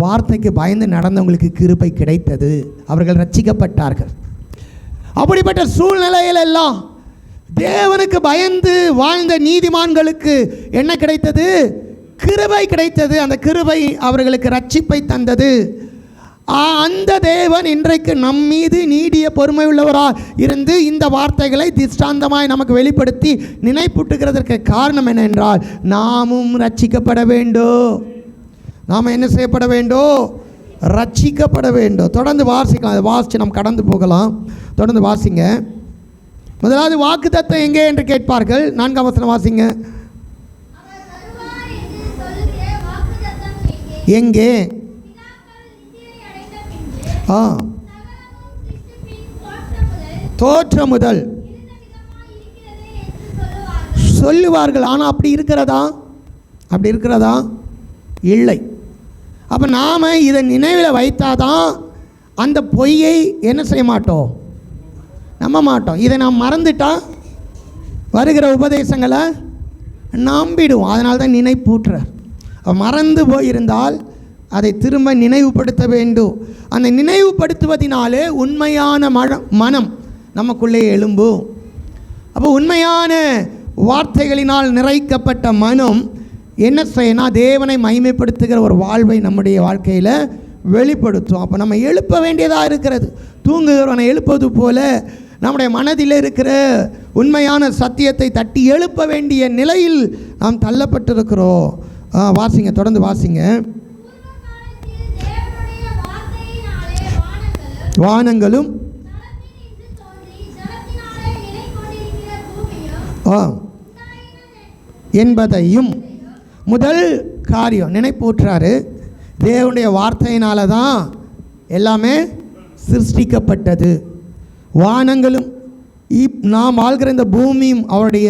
வார்த்தைக்கு பயந்து நடந்தவங்களுக்கு கிருபை கிடைத்தது. அவர்கள் ரட்சிக்கப்பட்டார்கள். அப்படிப்பட்ட சூழ்நிலையிலெல்லாம் தேவனுக்கு பயந்து வாழ்ந்த நீதிமான்களுக்கு என்ன கிடைத்தது? கிருபை கிடைத்தது. அந்த கிருபை அவர்களுக்கு ரட்சிப்பை தந்தது. அந்த தேவன் இன்றைக்கு நம் மீது நீடிய பொறுமை உள்ளவராக இருந்து இந்த வார்த்தைகளை திஷ்டாந்தமாய் நமக்கு வெளிப்படுத்தி நினைப்பூட்டுகிறதற்கு காரணம் என்னவென்றால், நாமும் ரட்சிக்கப்பட வேண்டும். நாம் என்ன செய்யப்பட வேண்டும்? ரட்சிக்கப்பட வேண்டும். தொடர்ந்து வாசிக்கலாம். அதை வாசித்து நாம் கடந்து போகலாம். தொடர்ந்து வாசிங்க. முதலாவது வாக்குத்தத்தம் எங்கே என்று கேட்பார்கள். 4ஆம் வசனம் வாசிங்க. எங்கே? தோற்றம் முதல் சொல்லுவார்கள். ஆனால் அப்படி இருக்கிறதா? இல்லை. அப்போ நாம் இதை நினைவில் வைத்தாதான் அந்த பொய்யை என்ன செய்ய மாட்டோம்? நம்ப மாட்டோம். இதை நாம் மறந்துட்டா வருகிற உபதேசங்களை நம்பிடுவோம். அதனால தான் நினைப்பூட்டுறார். மறந்து போயிருந்தால் அதை திரும்ப நினைவுபடுத்த வேண்டும். அந்த நினைவுபடுத்துவதினாலே உண்மையான மனம் நமக்குள்ளே எழும்பும். அப்போ உண்மையான வார்த்தைகளினால் நிறைக்கப்பட்ட மனம் என்ன செய்யணும்? தேவனை மகிமைப்படுத்துகிற ஒரு வாழ்வை நம்முடைய வாழ்க்கையில் வெளிப்படுத்தும். அப்போ நம்ம எழுப்ப வேண்டியதாக இருக்கிறது. தூங்குகிறவனை எழுப்பது போல நம்முடைய மனதில் இருக்கிற உண்மையான சத்தியத்தை தட்டி எழுப்ப வேண்டிய நிலையில் நாம் தள்ளப்பட்டிருக்கிறோம். வாசிங்க, தொடர்ந்து வாசிங்க. வானங்களும் என்பதையும். முதல் காரியம் நினைப்பூற்றாரு. தேவனுடைய வார்த்தையினால தான் எல்லாமே சிருஷ்டிக்கப்பட்டது. வானங்களும் நாம் வாழ்கிற இந்த பூமியும் அவருடைய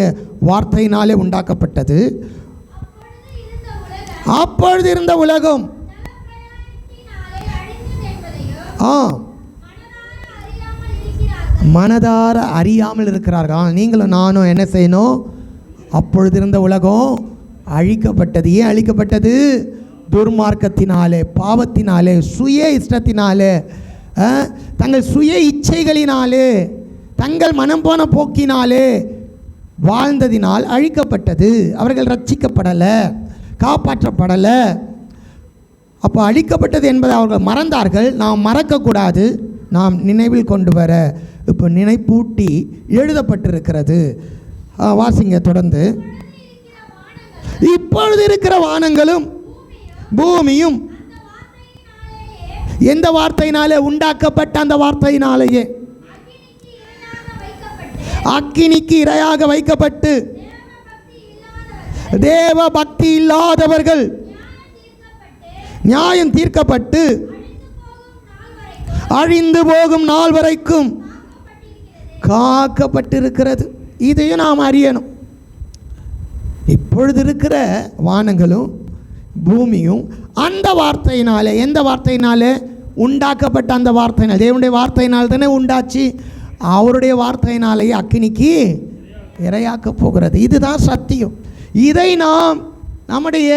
வார்த்தையினாலே உண்டாக்கப்பட்டது. அப்பொழுது இருந்த உலகம் மனதார அறியாமல் இருக்கிறார்கள். நீங்களும் நானும் என்ன செய்யணும்? அப்பொழுது இருந்த உலகம் அழிக்கப்பட்டது. ஏன் அழிக்கப்பட்டது? துர்மார்க்கத்தினாலே, பாவத்தினாலே, சுய இஷ்டத்தினாலே, தங்கள் சுய இச்சைகளினாலே, தங்கள் மனம் போன போக்கினாலே வாழ்ந்ததினால் அழிக்கப்பட்டது. அவர்கள் ரட்சிக்கப்படலை, காப்பாற்றப்படலை. அப்போ அழிக்கப்பட்டது என்பதை அவர்கள் மறந்தார்கள். நாம் மறக்கக்கூடாது, நாம் நினைவில் கொண்டு வர இப்போ நினைப்பூட்டி எழுதப்பட்டிருக்கிறது. வாசிங்க தொடர்ந்து. இப்பொழுது இருக்கிற வானங்களும் பூமியும் எந்த வார்த்தையினாலே உண்டாக்கப்பட்ட? அந்த வார்த்தையினாலேயே அக்கினிக்கு இரையாக வைக்கப்பட்டு தேவ பக்தி இல்லாதவர்கள் நியாயம் தீர்க்கப்பட்டு அழிந்து போகும் நாள் வரைக்கும் காக்கப்பட்டிருக்கிறது. இதையும் நாம் அறியணும். இப்பொழுது இருக்கிற வானங்களும் பூமியும் அந்த வார்த்தையினாலே, எந்த வார்த்தையினாலே உண்டாக்கப்பட்ட? அந்த வார்த்தையினால், தேவனுடைய வார்த்தையினால் தானே உண்டாச்சு. அவருடைய வார்த்தையினாலேயே அக்கினிக்கு இரையாக்க போகிறது. இதுதான் சத்தியம். இதை நாம் நம்முடைய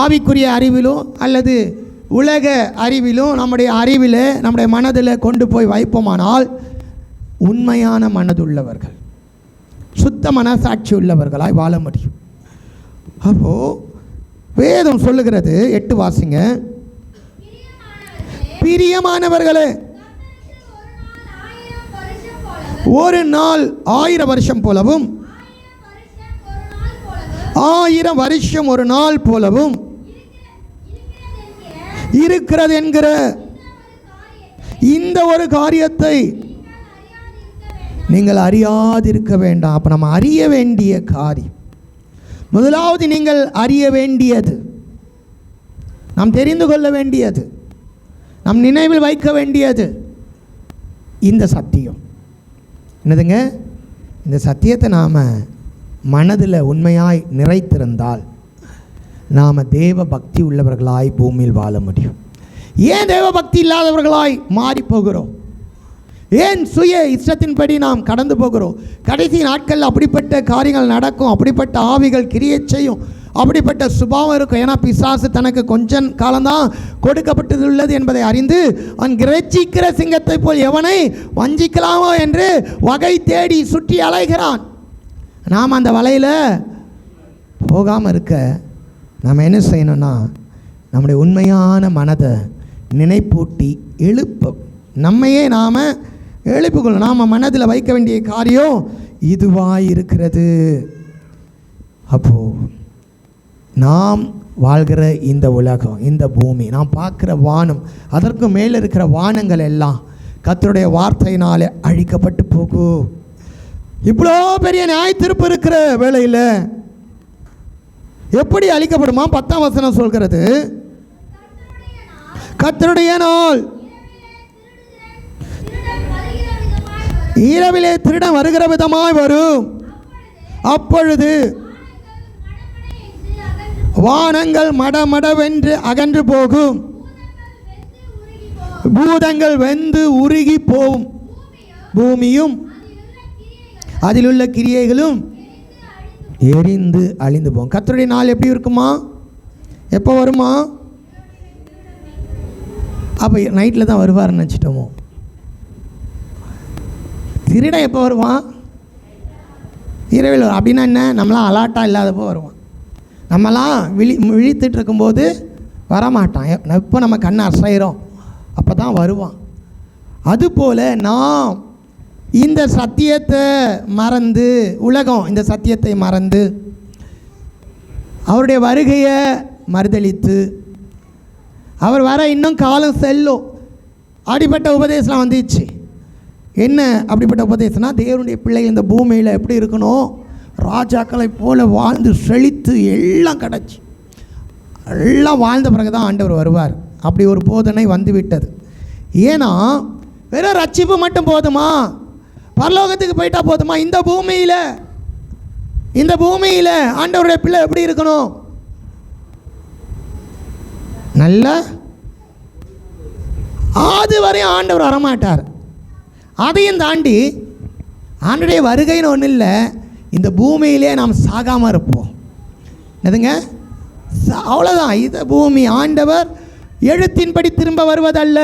ஆவிக்குரிய அறிவிலும் அல்லது உலக அறிவிலும் நம்முடைய அறிவில், நம்முடைய மனதில் கொண்டு போய் வைப்போமானால் உண்மையான மனதுள்ளவர்கள், சுத்த மனசாட்சி உள்ளவர்களாய் வாழ முடியும். அப்போது வேதம் சொல்லுகிறது, 8 வாசிங்க. பிரியமானவர்களே, ஒரு நாள் 1000 வருஷம் போலவும் 1000 வருஷம் ஒரு நாள் போலவும் இருக்கிறது என்கிற இந்த ஒரு காரியத்தை நீங்கள் அறியாதிருக்க வேண்டாம். அப்போ நம்ம அறிய வேண்டிய காரியம், முதலாவது நீங்கள் அறிய வேண்டியது, நாம் தெரிந்து கொள்ள வேண்டியது, நம் நினைவில் வைக்க வேண்டியது இந்த சத்தியம். என்னதுங்க? இந்த சத்தியத்தை நாம் மனதில் உண்மையாய் நிறைத்திருந்தால் நாம் தேவ பக்தி உள்ளவர்களாய் பூமியில் வாழ முடியும். ஏன் தேவ பக்தி இல்லாதவர்களாய் மாறி போகிறோம்? ஏன் சுய இஷ்டத்தின்படி நாம் கடந்து போகிறோம்? கடைசி நாட்களில் அப்படிப்பட்ட காரியங்கள் நடக்கும், அப்படிப்பட்ட ஆவிகள் கிரியை செய்யும், அப்படிப்பட்ட சுபாவம் இருக்கும். ஏன்னா பிசாசு தனக்கு கொஞ்சம் காலம்தான் கொடுக்கப்பட்டுள்ளது என்பதை அறிந்து அவன் கிரச்சிக்கிற சிங்கத்தை போல் எவனை வஞ்சிக்கலாமோ என்று வகை தேடி சுற்றி அலைகிறான். நாம் அந்த வலையில் போகாமல் இருக்க நாம் என்ன செய்யணும்னா, நம்முடைய உண்மையான மனதை நினைப்பூட்டி நம்மையே நாம் எழுப்பிக்கொள்ளணும். நாம் மனதில் வைக்க வேண்டிய காரியம் இதுவாக இருக்கிறது. அப்போது நாம் வாழ்கிற இந்த உலகம், இந்த பூமி, நாம் பார்க்குற வானம், அதற்கு மேலே இருக்கிற வானங்கள் எல்லாம் கர்த்தருடைய வார்த்தையினாலே அழிக்கப்பட்டு போகும். இவ்வளோ பெரிய நியாய தீர்ப்பு இருக்கிற வேளையில் எப்படி அழிக்கப்படுமா? 10ஆம் வசனம் சொல்கிறது, கர்த்தருடைய நாள் இரவிலே திருடன் வருகிற விதமாய் வரும். அப்பொழுது வானங்கள் மடமடவென்று அகன்று போகும், பூதங்கள் வெந்து உருகி போகும், பூமியும் அதிலுள்ள கிரியைகளும் எரிந்து அழிந்து போகும். கர்த்தருடைய நாள் எப்படி இருக்குமா? எப்போ வருமா? அப்போ நைட்டில் தான் வருவார்னு நினச்சிட்டோமோ? திருடன் எப்போ வருவான்? இரவில் வரும். அப்படின்னா என்ன? நம்மளாம் அலாட்டாக இல்லாதப்போ வருவான். நம்மலாம் விழித்துட்டு இருக்கும்போது வரமாட்டான். இப்போ நம்ம கண்ணை அசைகிறோம், அப்போ தான் வருவான். அதுபோல் நாம் இந்த சத்தியத்தை மறந்து, உலகம் இந்த சத்தியத்தை மறந்து அவருடைய வருகையை மறுதலித்து, அவர் வர இன்னும் காலம் செல்லும், அப்படிப்பட்ட உபதேசம் வந்துச்சு. என்ன அப்படிப்பட்ட உபதேசம்னா, தேவனுடைய பிள்ளைகள் இந்த பூமியில் எப்படி இருக்கணும், ராஜாக்களை போல வாழ்ந்து செழித்து எல்லாம் கிடச்சி எல்லாம் வாழ்ந்த பிறகு தான் ஆண்டவர் வருவார். அப்படி ஒரு போதனை வந்து விட்டது. ஏன்னா வெறும் ரட்சிப்பு மட்டும் போதுமா, பரலோகத்துக்கு போயிட்டா போதுமா? இந்த பூமியில் ஆண்டவருடைய பிள்ளை எப்படி இருக்கணும், நல்ல அது வரையும் ஆண்டவர் வரமாட்டார். அதையும் தாண்டி ஆண்டவருடைய வருகைன்னு ஒன்றும் இல்லை, இந்த பூமியிலே நாம் சாகாமல் இருப்போம். எதுங்க, அவ்வளோதான். இந்த பூமி ஆண்டவர் எழுத்தின்படி திரும்ப வருவதல்ல.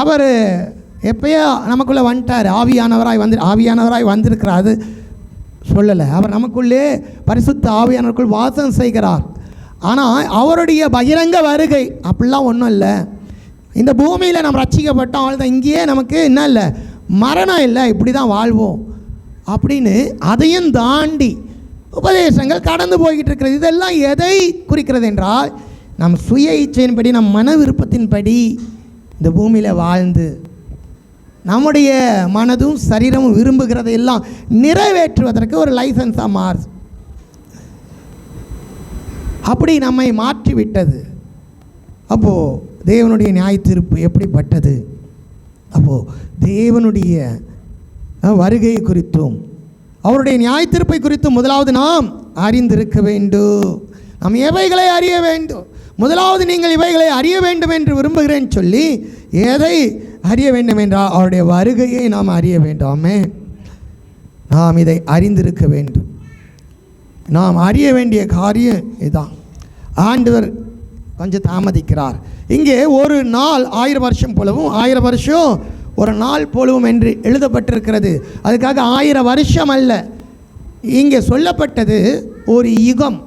அவர் எப்பயோ நமக்குள்ளே வந்துட்டார், ஆவியானவராய் வந்திருக்கிறார். அது சொல்லலை, அவர் நமக்குள்ளே பரிசுத்த ஆவியானவருக்குள் வாசம் செய்கிறார். ஆனால் அவருடைய பகிரங்க வருகை அப்படிலாம் ஒன்றும் இல்லை. இந்த பூமியில் நம்ம ரட்சிக்கப்பட்டோம், அவ்வளோதான். இங்கேயே நமக்கு என்ன இல்லை, மரணம் இல்லை, இப்படி தான் வாழ்வோம் அப்படின்னு அதையும் தாண்டி உபதேசங்கள் கடந்து போய்கிட்டு இருக்கிறது. இதெல்லாம் எதை குறிக்கிறது என்றால், நம் சுய இச்சையின்படி, நம் மன விருப்பத்தின்படி இந்த பூமியில் வாழ்ந்து நம்முடைய மனதும் சரீரமும் விரும்புகிறதையெல்லாம் நிறைவேற்றுவதற்கு ஒரு லைசன்ஸாக மாறுது. அப்படி நம்மை மாற்றிவிட்டது. அப்போது தேவனுடைய நியாய தீர்ப்பு எப்படிப்பட்டது? அப்போது தேவனுடைய வருகை குறித்தும் அவருடைய நியாய தீர்ப்பை குறித்தும் முதலாவது நாம் அறிந்திருக்க வேண்டும். நாம் எவைகளை அறிய வேண்டும்? முதலாவது நீங்கள் இவைகளை அறிய வேண்டும் என்று விரும்புகிறேன்னு சொல்லி எதை அறிய வேண்டும் என்றால் அவருடைய வருகையை நாம் அறிய வேண்டாமே. நாம் இதை அறிந்திருக்க வேண்டும். நாம் அறிய வேண்டிய காரியம் இதுதான். ஆண்டவர் கொஞ்சம் தாமதிக்கிறார். இங்கே ஒரு நாள் 1000 வருஷம் போலவும் 1000 வருஷம் ஒரு நாள் போலவும் என்று எழுதப்பட்டிருக்கிறது. அதுக்காக 1000 வருஷம் அல்ல, இங்கே சொல்லப்பட்டது ஒரு யுகம்.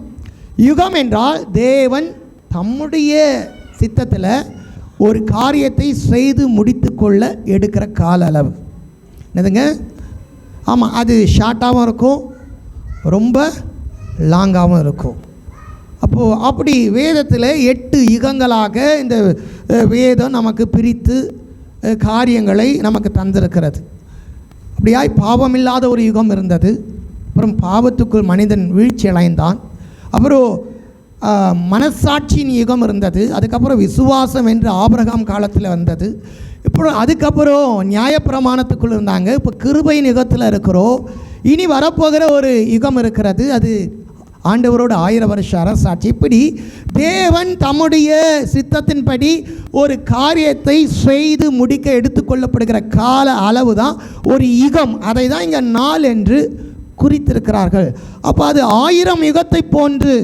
யுகம் என்றால் தேவன் தம்முடைய சித்தத்தில் ஒரு காரியத்தை செய்து முடித்து கொள்ள எடுக்கிற கால அளவு. என்னதுங்க? ஆமாம், அது ஷார்ட்டாகவும் இருக்கும், ரொம்ப லாங்காகவும் இருக்கும். அப்போது அப்படி வேதத்தில் 8 யுகங்களாக இந்த வேதம் நமக்கு பிரித்து காரியங்களை நமக்கு தந்திருக்கிறது. அப்படியாய் பாவமில்லாத ஒரு யுகம் இருந்தது. அப்புறம் பாவத்துக்குள் மனிதன் வீழ்ச்சி அடைந்தான். அப்புறம் மனசாட்சியின் யுகம் இருந்தது. அதுக்கப்புறம் விசுவாசம் என்று ஆபிரகாம் காலத்தில் வந்தது. இப்போ அதுக்கப்புறம் நியாயப்பிரமாணத்துக்குள் இருந்தாங்க. இப்போ கிருபையின் யுகத்தில் இருக்கிறோம். இனி வரப்போகிற ஒரு யுகம் இருக்கிறது, அது ஆண்டவரோட 1000 வருஷ அரசாட்சி. இப்படி தேவன் தம்முடைய சித்தத்தின்படி ஒரு காரியத்தை செய்து முடிக்க எடுத்துக்கொள்ளப்படுகிற கால அளவு தான் ஒரு யுகம். அதை தான் இங்கே நாள் என்று குறித்திருக்கிறார்கள். அப்போ அது 1000 யுகத்தை போன்று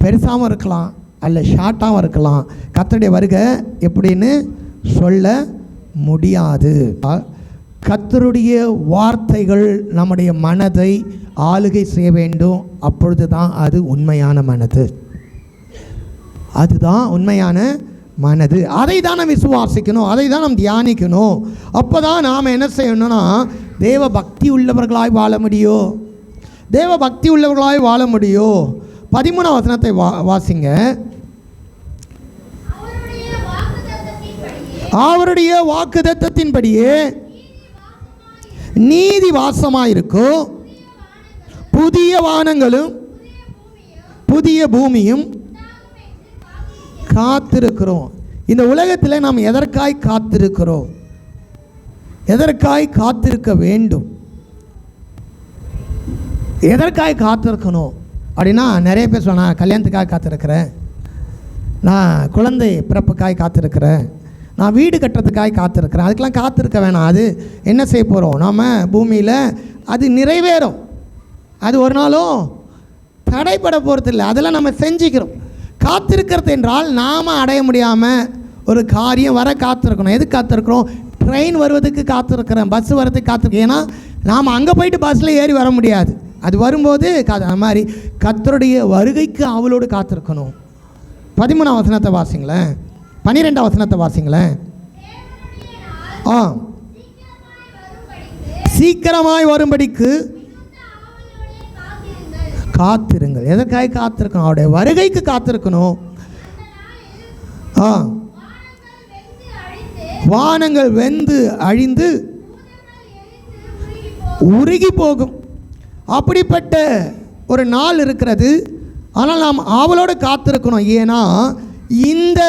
பெருசாகவும் இருக்கலாம், அல்ல ஷார்ட்டாகவும் இருக்கலாம். கர்த்தருடைய வருகை எப்படின்னு சொல்ல முடியாது. கர்த்தருடைய வார்த்தைகள் நம்முடைய மனதை ஆளுகை செய்ய வேண்டும். அப்பொழுது தான் அது உண்மையான மனது. அதுதான் உண்மையான மனது. அதை தான் நாம் விசுவாசிக்கணும், அதை தான் நாம் தியானிக்கணும். அப்போ தான் நாம் என்ன செய்யணும்னா தேவ பக்தி உள்ளவர்களாய் வாழ முடியும். தேவ பக்தி உள்ளவர்களாய் வாழ முடியும். 13ஆம் வசனத்தை வாசிங்க. அவருடைய வாக்குத்தத்தத்தின்படியே நீதி வாசமாயிருக்கும், புதிய வானங்களும் புதிய பூமியும் காத்திருக்கிறோம். இந்த உலகத்தில் நாம் எதற்காய் காத்திருக்கிறோம்? எதற்காய் காத்திருக்க வேண்டும்? எதற்காய் காத்திருக்கணும் அப்படின்னா, நிறைய பேர் சொன்னால் நான் கல்யாணத்துக்காக காத்திருக்கிறேன், நான் குழந்தை பிறப்புக்காய் காத்திருக்கிறேன், நான் வீடு கட்டுறதுக்காக காத்திருக்கிறேன். அதுக்கெலாம் காத்திருக்க வேணாம். அது என்ன செய்ய போகிறோம்? நாம் பூமியில் அது நிறைவேறும். அது ஒரு நாளும் தடைப்பட போகிறது இல்லை. அதெல்லாம் நம்ம செஞ்சுக்கிறோம். காத்திருக்கிறது என்றால் நாம் அடைய முடியாமல் ஒரு காரியம் வர காத்திருக்கணும். எதுக்கு காத்திருக்கிறோம்? ட்ரெயின் வருவதுக்கு காத்திருக்கிறேன், பஸ் வர்றதுக்கு காத்திருக்கேன். ஏன்னா நாம் அங்கே போயிட்டு பஸ்ஸில் ஏறி வர முடியாது. அது வரும்போது அது மாதிரி கர்த்தருடைய வருகைக்கு அவளோடு காத்திருக்கணும். 13ஆம் வசனத்தை வாசிங்களேன், 12ஆம் வசனத்தை வாசிங்களேன். சீக்கிரமாய் வரும்படிக்கு காத்திருங்கள். எதற்காக காத்திருக்கணும்? அவருடைய வருகைக்கு காத்திருக்கணும். வானங்கள் வெந்து அழிந்து உருகி போகும். அப்படிப்பட்ட ஒரு நாள் இருக்கிறது. ஆனால் நாம் ஆவலோடு காத்திருக்கணும். ஏன்னா இந்த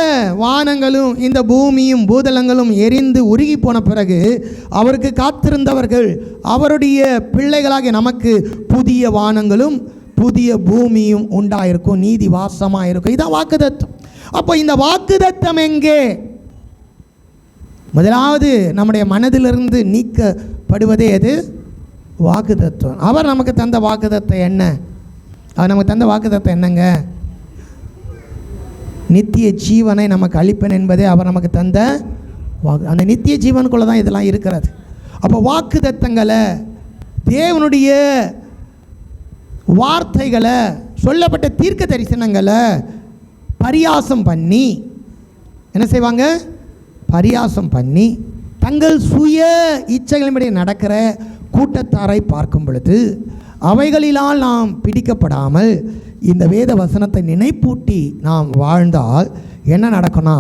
வானங்களும் இந்த பூமியும் பூதலங்களும் எரிந்து உருகி போன பிறகு அவருக்கு காத்திருந்தவர்கள், அவருடைய பிள்ளைகளாகிய நமக்கு புதிய வானங்களும் புதிய பூமியும் உண்டாயிருக்கும், நீதி வாசமாக இருக்கும். இதான் வாக்குத்தத்தம். அப்போ இந்த வாக்குத்தத்தம் எங்கே? முதலாவது நம்முடைய மனதிலிருந்து நீக்கப்படுவதே எது? வாக்குத்தத்தம். அவர் நமக்கு தந்த வாக்குத்தத்தம் என்ன? அவர் நமக்கு தந்த வாக்குத்தத்தம் என்னங்க? நித்திய ஜீவனை நமக்கு அளிப்பேன் என்பதே அவர் நமக்கு தந்த வாக்கு. அந்த நித்திய ஜீவனுக்குள்ளே தான் இதெல்லாம் இருக்கிறது. அப்போ வாக்குத்தத்தங்களை, தேவனுடைய வார்த்தைகளை, சொல்லப்பட்ட தீர்க்க தரிசனங்களை பரியாசம் பண்ணி என்ன செய்வாங்க? பரியாசம் பண்ணி தங்கள் சுய இச்சைகளின்படி நடக்கிற கூட்டத்தாரை பார்க்கும் பொழுது அவைகளிலால் நாம் பிடிக்கப்படாமல் இந்த வேத வசனத்தை நினைப்பூட்டி நாம் வாழ்ந்தால் என்ன நடக்கும்னா,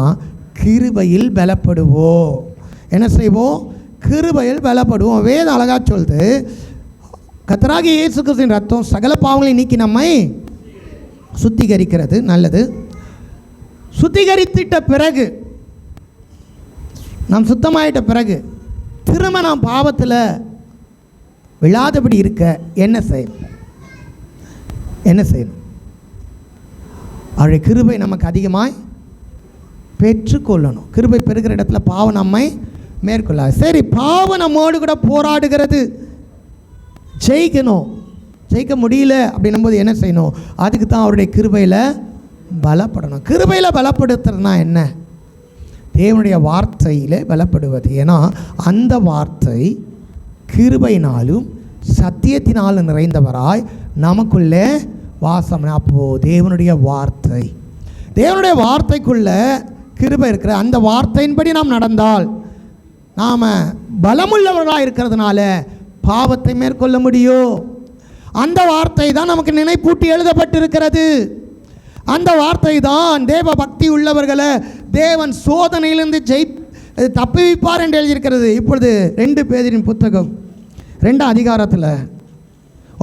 கிருபையில் பலப்படுவோம். என்ன செய்வோம்? கிருபையில் பலப்படுவோம். வேத அழகா சொல்லுது, கர்த்தராகிய இயேசு கிறிஸ்துவின் ரத்தம் சகல பாவங்களை நீக்கி நம்மை சுத்திகரிக்கிறது. நல்லது. சுத்திகரித்திட்ட பிறகு, நாம் சுத்தமாயிட்ட பிறகு திரும்ப நாம் பாவத்தில் விழாதபடி இருக்க என்ன செய்யணும்? என்ன செய்யணும்? அவருடைய கிருபை நமக்கு அதிகமாய் பெற்றுக்கொள்ளணும். கிருபை பெறுகிற இடத்துல பாவம் நம்மை மேற்கொள்ளாது. சரி, பாவம் நம்மோடு கூட போராடுகிறது, ஜெயிக்கணும். ஜெயிக்க முடியல அப்படின்னும் போது என்ன செய்யணும்? அதுக்கு தான் அவருடைய கிருபையில் பலப்படணும். கிருபையில் பலப்படுத்துறதுனா என்ன? தேவனுடைய வார்த்தையில் பலப்படுவது. ஏன்னா அந்த வார்த்தை கிருபையினாலும் சத்தியத்தினாலும் நிறைந்தவராய் நமக்குள்ளே வாசம். அப்போது தேவனுடைய வார்த்தைக்குள்ள கிருபை இருக்கிற அந்த வார்த்தையின்படி நாம் நடந்தால் நாம் பலமுள்ளவர்களாக இருக்கிறதுனால பாவத்தை மேற்கொள்ள முடியும். அந்த வார்த்தை தான் நமக்கு நினைப்பூட்டி எழுதப்பட்டிருக்கிறது. அந்த வார்த்தை தான் தேவ பக்தி உள்ளவர்களை தேவன் சோதனையிலிருந்து தப்புவிப்பார் என்று எழுதியிருக்கிறது. இப்பொழுது 2 பேதுருவின் புத்தகம் 2ஆம் அதிகாரத்தில்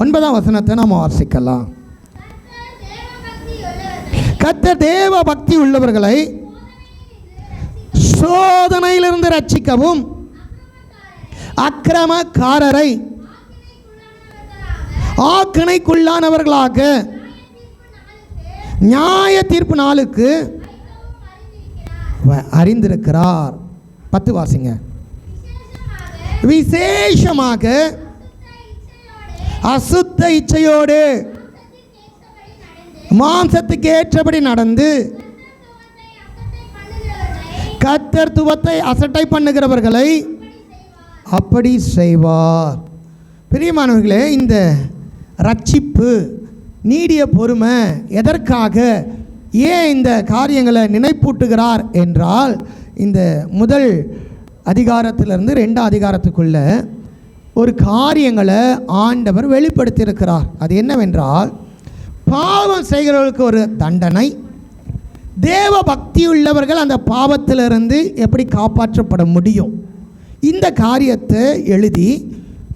9ஆம் வசனத்தை நாம் வாசிக்கலாம். கர்த்தர் தேவ பக்தி உள்ளவர்களை சோதனையிலிருந்து ரட்சிக்கவும் அக்கிரமக்காரரை ஆக்கினைக்குள்ளானவர்களாக நியாய தீர்ப்பு நாளுக்கு அறிந்திருக்கிறார். 10 வாசிங்க. விசேஷமாக அசுத்த இச்சையோடு மாம்சத்துக்கு ஏற்றபடி நடந்து கர்த்தத்துவத்தை அசட்டை பண்ணுகிறவர்களை அப்படி செய்வார். பிரியமானவர்களே, இந்த ரட்சிப்பு, நீடிய பொறுமை எதற்காக, ஏன் இந்த காரியங்களை நினைப்பூட்டுகிறார் என்றால், இந்த முதல் அதிகாரத்திலிருந்து 2ஆம் அதிகாரத்துக்குள்ள ஒரு காரியங்களை ஆண்டவர் வெளிப்படுத்தியிருக்கிறார். அது என்னவென்றால், பாவம் செய்கிறவர்களுக்கு ஒரு தண்டனை, தேவ பக்தி உள்ளவர்கள் அந்த பாவத்திலிருந்து எப்படி காப்பாற்றப்பட முடியும், இந்த காரியத்தை எழுதி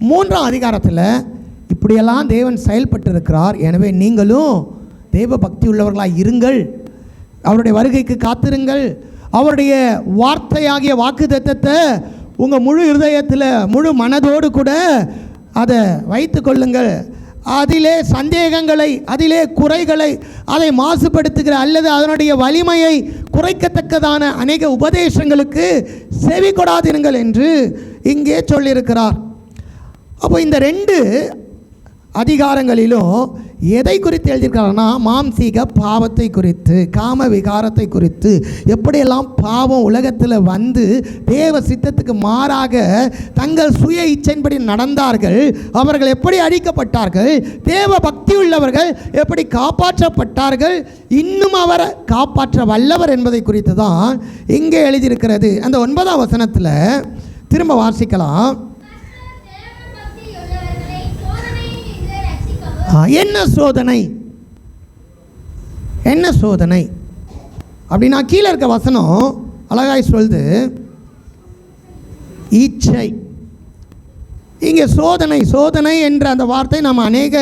3ஆம் அதிகாரத்தில் இப்படியெல்லாம் தேவன் செயல்பட்டிருக்கிறார். எனவே நீங்களும் தேவ பக்தி உள்ளவர்களாக இருங்கள், அவருடைய வருகைக்கு காத்திருங்கள், அவருடைய வார்த்தையாகிய வாக்குத்தத்தத்தை உங்கள் முழு இருதயத்தில் முழு மனதோடு கூட அதை வைத்து கொள்ளுங்கள். அதிலே சந்தேகங்களை, அதிலே குறைகளை, அதை மாசுபடுத்துகிற அல்லது அதனுடைய வலிமையை குறைக்கத்தக்கதான அநேக உபதேசங்களுக்கு செவி கொடாதிருங்கள் என்று இங்கே சொல்லியிருக்கிறார். அப்போ இந்த 2 அதிகாரங்களிலும் எதை குறித்து எழுதியிருக்கிறார்னா, மாம்சீக பாவத்தை குறித்து, காம விகாரத்தை குறித்து, எப்படியெல்லாம் பாவம் உலகத்தில் வந்து தேவ சித்தத்துக்கு மாறாக தங்கள் சுய இச்சையின்படி நடந்தார்கள், அவர்கள் எப்படி அழிக்கப்பட்டார்கள், தேவ பக்தி உள்ளவர்கள் எப்படி காப்பாற்றப்பட்டார்கள், இன்னும் அவரை காப்பாற்ற வல்லவர் என்பதை குறித்து தான் இங்கே எழுதியிருக்கிறது. அந்த 9ஆம் வசனத்தில் திரும்ப வாசிக்கலாம். என்ன சோதனை, என்ன சோதனை அப்படின்னா, கீழே இருக்க வசனம் அழகாய் சொல்லுது, இச்சை. இங்கே சோதனை, சோதனை என்ற அந்த வார்த்தை நம்ம அநேக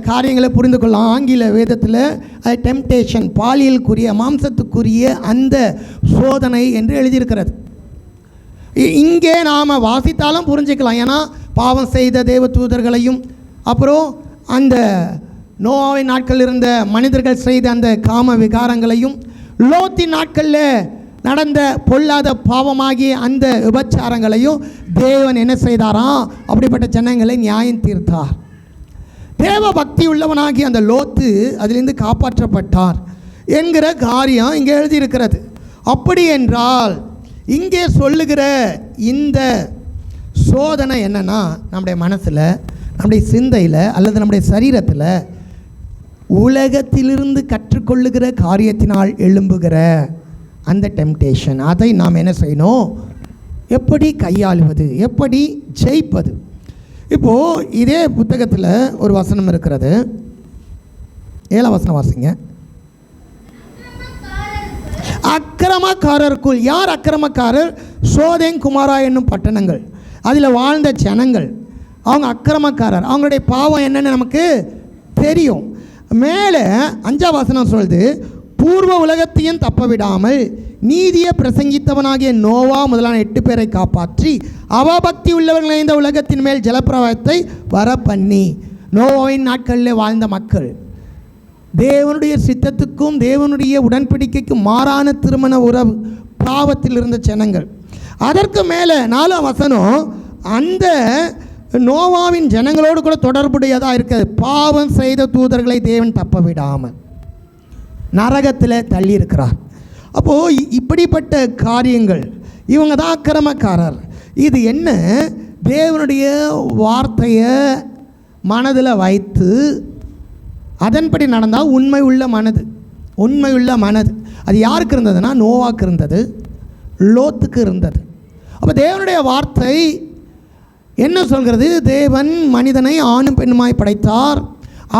காரியங்களை புரிந்து கொள்ளலாம். ஆங்கில வேதத்தில் அது டெம்டேஷன், பாலியலுக்குரிய, மாம்சத்துக்குரிய அந்த சோதனை என்று எழுதியிருக்கிறது. இங்கே நாம் வாசித்தாலும் புரிஞ்சுக்கலாம். ஏன்னா பாவம் செய்த தேவ தூதர்களையும், அப்புறம் அந்த நோவாவின் நாட்களில் இருந்த மனிதர்கள் செய்த அந்த காம விகாரங்களையும், லோத்தின் நாட்களில் நடந்த பொல்லாத பாவமாகிய அந்த விபச்சாரங்களையும் தேவன் என்ன செய்தாராம்? அப்படிப்பட்ட ஜனங்களை நியாயம் தீர்த்தார். தேவ பக்தி உள்ளவனாகி அந்த லோத்து அதிலிருந்து காப்பாற்றப்பட்டார் என்கிற காரியம் இங்கே எழுதியிருக்கிறது. அப்படி என்றால் இங்கே சொல்லுகிற இந்த சோதனை என்னன்னா, நம்முடைய மனசில், நம்முடைய சிந்தையில் அல்லது நம்முடைய சரீரத்தில் உலகத்திலிருந்து கற்றுக்கொள்ளுகிற காரியத்தினால் எழும்புகிற அந்த டெம்டேஷன், அதை நாம் என்ன செய்யணும்? எப்படி கையாளுவது, எப்படி ஜெயிப்பது? இப்போது இதே புத்தகத்தில் ஒரு வசனம் இருக்கிறது. 7ஆம் வசனம் வாசிங்க. அக்கிரமக்காரருக்குள். யார் அக்கிரமக்காரர்? சோதேம் குமாரா என்னும் பட்டணங்கள், அதில் வாழ்ந்த ஜனங்கள், அவங்க அக்கிரமக்காரர். அவங்களுடைய பாவம் என்னன்னு நமக்கு தெரியும். மேலே 5ஆம் வசனம் சொல்லுது, பூர்வ உலகத்தையும் தப்ப விடாமல் நீதியை பிரசங்கித்தவனாகிய நோவா முதலான 8 பேரை காப்பாற்றி அவபக்தி உள்ளவர்களை இந்த உலகத்தின் மேல் ஜலப்பிரவாகத்தை வர பண்ணி. நோவாவின் நாட்களில் வாழ்ந்த மக்கள் தேவனுடைய சித்தத்துக்கும் தேவனுடைய உடன்படிக்கைக்கும் மாறான திருமண உறவு பாவத்தில் இருந்த ஜனங்கள். அதற்கு மேலே 4ஆம் வசனம் அந்த நோவாவின் ஜனங்களோடு கூட தொடர்புடையதாக இருக்கிறது. பாவம் செய்த தூதர்களை தேவன் தப்ப விடாமல் நரகத்தில் தள்ளி இருக்கிறார். அப்போது இப்படிப்பட்ட காரியங்கள், இவங்க தான் அக்கிரமக்காரர். இது என்ன? தேவனுடைய வார்த்தையை மனதில் வைத்து அதன்படி நடந்தால் உண்மை உள்ள மனது, உண்மை உள்ள மனது. அது யாருக்கு இருந்ததுன்னா, நோவாக்கு இருந்தது, லோத்துக்கு இருந்தது. அப்போ தேவனுடைய வார்த்தை என்ன சொல்கிறது? தேவன் மனிதனை ஆணும் பெண்ணுமாய் படைத்தார்.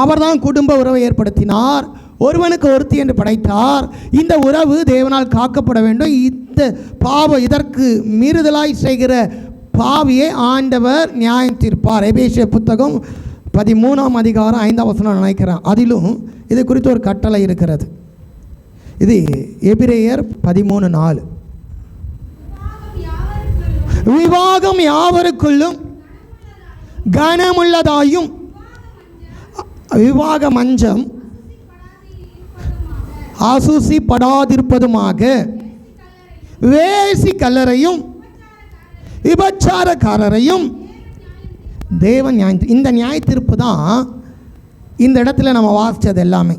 அவர்தான் குடும்ப உறவை ஏற்படுத்தினார். ஒருவனுக்கு ஒருத்தி என்று படைத்தார். இந்த உறவு தேவனால் காக்கப்பட வேண்டும். இந்த பாவம், இதற்கு மீறுதலாய் செய்கிற பாவியை ஆண்டவர் நியாயம் தீர்ப்பார். எபேசிய புத்தகம் 13ஆம் அதிகாரம் 5ஆம் வசனம் நினைக்கிறேன். அதிலும் இது குறித்து ஒரு கட்டளை இருக்கிறது. இது எபிரேயர் 13:4. விவாகம் யாவருக்குள்ளும் கனமுள்ளதாயும் விவாக மஞ்சம் அசூசிப்படாதிருப்பதுமாக வேசி கல்லறையும் விபச்சாரக்காரரையும் தேவன் இந்த நியாய தீர்ப்பு தான் இந்த இடத்துல நம்ம வாசித்தது எல்லாமே.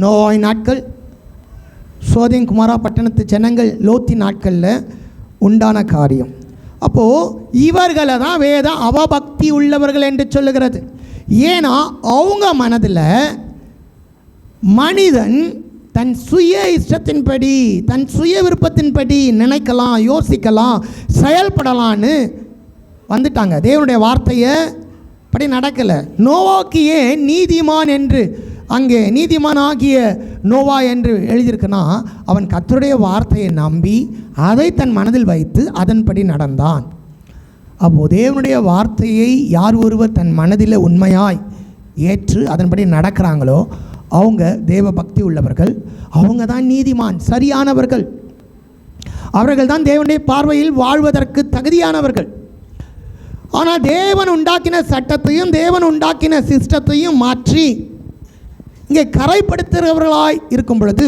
நோவாய் நாட்கள், சோதேம் குமாரா பட்டணத்து ஜனங்கள், லோத்தி நாட்களில் உண்டான காரியம். அப்போது இவர்களை தான் வேதம் அவபக்தி உள்ளவர்கள் என்று சொல்லுகிறது. ஏன்னா அவங்க மனதில் மனிதன் தன் சுய இஷ்டத்தின்படி, தன் சுய விருப்பத்தின்படி நினைக்கலாம், யோசிக்கலாம், செயல்படலான்னு வந்துட்டாங்க. தேவனுடைய வார்த்தையை படி நடக்கலை. நோவாக்கு ஏன் நீதிமான் என்று அங்கே நீதிமான் ஆகிய நோவா என்று எழுதியிருக்குன்னா, அவன் கர்த்தருடைய வார்த்தையை நம்பி அதை தன் மனதில் வைத்து அதன்படி நடந்தான். அப்போது தேவனுடைய வார்த்தையை யார் ஒருவர் தன் மனதில் உண்மையாய் ஏற்று அதன்படி நடக்கிறாங்களோ அவங்க தேவ பக்தி உள்ளவர்கள், அவங்க தான் நீதிமான், சரியானவர்கள். அவர்கள் தான் தேவனுடைய பார்வையில் வாழ்வதற்கு தகுதியானவர்கள். ஆனால் தேவன் உண்டாக்கின சட்டத்தையும் தேவன் உண்டாக்கின சிஸ்டத்தையும் மாற்றி இங்கே கரைப்படுத்துகிறவர்களாய் இருக்கும் பொழுது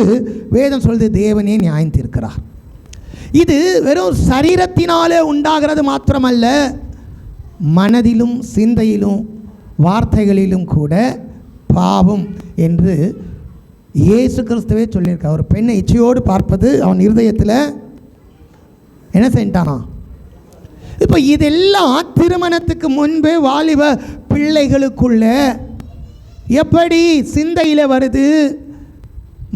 வேதம் சொல்வது தேவனே நியாயம் தீர்க்கிறார். இது வெறும் சரீரத்தினாலே உண்டாகிறது மாத்திரமல்ல, மனதிலும் சிந்தையிலும் வார்த்தைகளிலும் கூட பாவம் என்று இயேசு கிறிஸ்துவே சொல்லியிருக்கார். ஒரு பெண்ணை இச்சையோடு பார்ப்பது அவன் இருதயத்தில் என்ன செஞ்சானா? இப்போ இதெல்லாம் திருமணத்துக்கு முன்பு வாலிப பிள்ளைகளுக்குள்ள எப்படி சிந்தையில் வருது,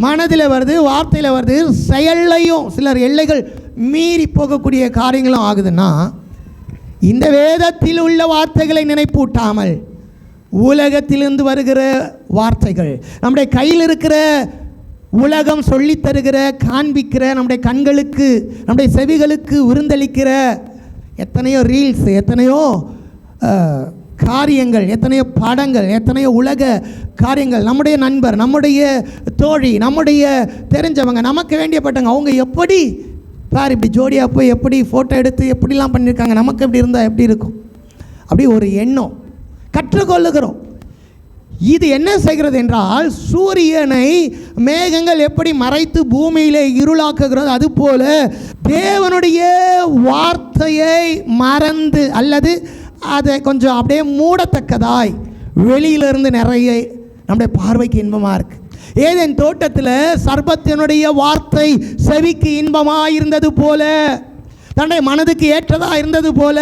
மனதில் வருது, வார்த்தையில் வருது, செயல்லையும் சிலர் எல்லைகள் மீறி போகக்கூடிய காரியங்களும் ஆகுதுன்னா, இந்த வேதத்தில் உள்ள வார்த்தைகளை நினைப்பூட்டாமல் உலகத்திலிருந்து வருகிற வார்த்தைகள், நம்முடைய கையில் இருக்கிற உலகம் சொல்லித் தருகிற, காண்பிக்கிற, நம்முடைய கண்களுக்கு நம்முடைய செவிகளுக்கு விருந்தளிக்கிற எத்தனையோ ரீல்ஸ், எத்தனையோ காரியங்கள், எத்தனையோ படங்கள், எத்தனையோ உலக காரியங்கள். நம்முடைய நண்பர், நம்முடைய தோழி, நம்முடைய தெரிஞ்சவங்க, நமக்கு வேண்டியப்பட்டவங்க, அவங்க எப்படி பார் இப்படி ஜோடியாக போய் எப்படி ஃபோட்டோ எடுத்து எப்படிலாம் பண்ணியிருக்காங்க, நமக்கு எப்படி இருந்தால் எப்படி இருக்கும், அப்படி ஒரு எண்ணம் கற்றுக்கொள்ளுகிறோம். இது என்ன செய்கிறது என்றால், சூரியனை மேகங்கள் எப்படி மறைத்து பூமியிலே இருளாக்குகிறது, அதுபோல தேவனுடைய வார்த்தையை மறந்து அல்லது அதை கொஞ்சம் அப்படியே மூடத்தக்கதாய் வெளியிலிருந்து நிறைய நம்முடைய பார்வைக்கு இன்பமாக இருக்குது. ஏதேன் தோட்டத்தில் சர்ப்பத்தினுடைய வார்த்தை செவிக்கு இன்பமாக இருந்தது போல, தன்னுடைய மனதுக்கு ஏற்றதாக இருந்தது போல,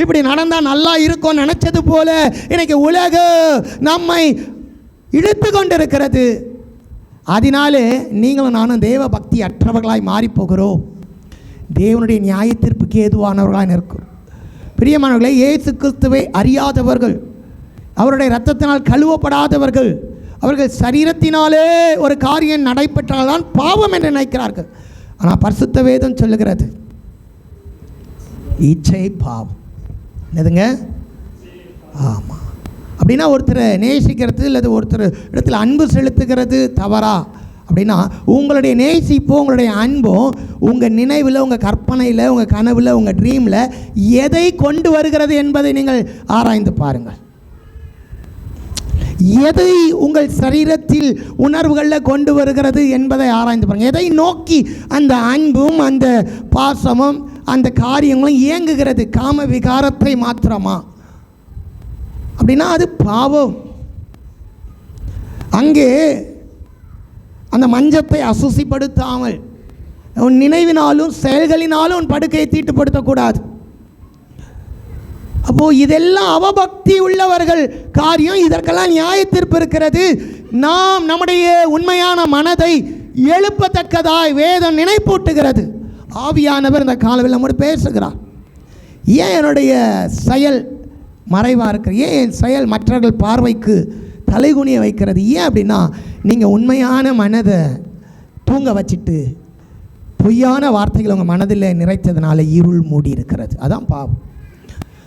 இப்படி நடந்தால் நல்லா இருக்கும் நினச்சது போல இன்னைக்கு உலகம் நம்மை இழுத்து கொண்டிருக்கிறது. அதனாலே நீங்களும் நானும் தேவ பக்தி அற்றவர்களாய் மாறிப்போகிறோம். தேவனுடைய நியாய தீர்ப்புக்கு ஏதுவானவர்களாக இருக்கிறோம். பிரியமானவர்களே, இயேசு கிறிஸ்துவை அறியாதவர்கள், அவருடைய இரத்தத்தினால் கழுவப்படாதவர்கள், அவர்கள் சரீரத்தினாலே ஒரு காரியம் நடைபெற்றால்தான் பாவம் என்று நினைக்கிறார்கள். ஆனால் பரிசுத்த வேதம் சொல்லுகிறது இச்சை பாவம். என்னதுங்க? ஆமாம். அப்படின்னா ஒருத்தரை நேசிக்கிறது அல்லது ஒருத்தர் இடத்துல அன்பு செலுத்துகிறது தவறா அப்படின்னா, உங்களுடைய நேசிப்போ உங்களுடைய அன்போ உங்கள் நினைவில், உங்கள் கற்பனையில், உங்கள் கனவில், உங்கள் ட்ரீமில் எதை கொண்டு வருகிறது என்பதை நீங்கள் ஆராய்ந்து பாருங்கள். எதை உங்கள் சரீரத்தில் உணர்வுகளில் கொண்டு வருகிறது என்பதை ஆராய்ந்து பாருங்கள். எதை நோக்கி அந்த அன்பும் அந்த பாசமும் அந்த காரியங்களும் இயங்குகிறது? காம விகாரத்தை மாத்திரமா? அப்படின்னா அது பாவம். அங்கே அந்த மஞ்சத்தை அசுசிப்படுத்தாமல் உன் நினைவினாலும் செயல்களினாலும் உன் படுக்கையை தீட்டுப்படுத்தக்கூடாது. அப்போது இதெல்லாம் அவபக்தி உள்ளவர்கள் காரியம். இதற்கெல்லாம் நியாய தீர்ப்பு இருக்கிறது. நாம் நம்முடைய உண்மையான மனதை எழுப்பத்தக்கதாய் வேதம் நினைப்பூட்டுகிறது. ஆவியானவர் இந்த காலவில் நம்மோடு பேசுகிறார். ஏன் என்னுடைய செயல் மறைவாக இருக்கிறது? ஏன் என் செயல் மற்றவர்கள் பார்வைக்கு தலைகுனிய வைக்கிறது? ஏன் அப்படின்னா, நீங்கள் உண்மையான மனதை தூங்க வச்சுட்டு பொய்யான வார்த்தைகள் உங்கள் மனதில் நிறைத்ததுனால இருள் மூடி இருக்கிறது. அதான் பாவம்.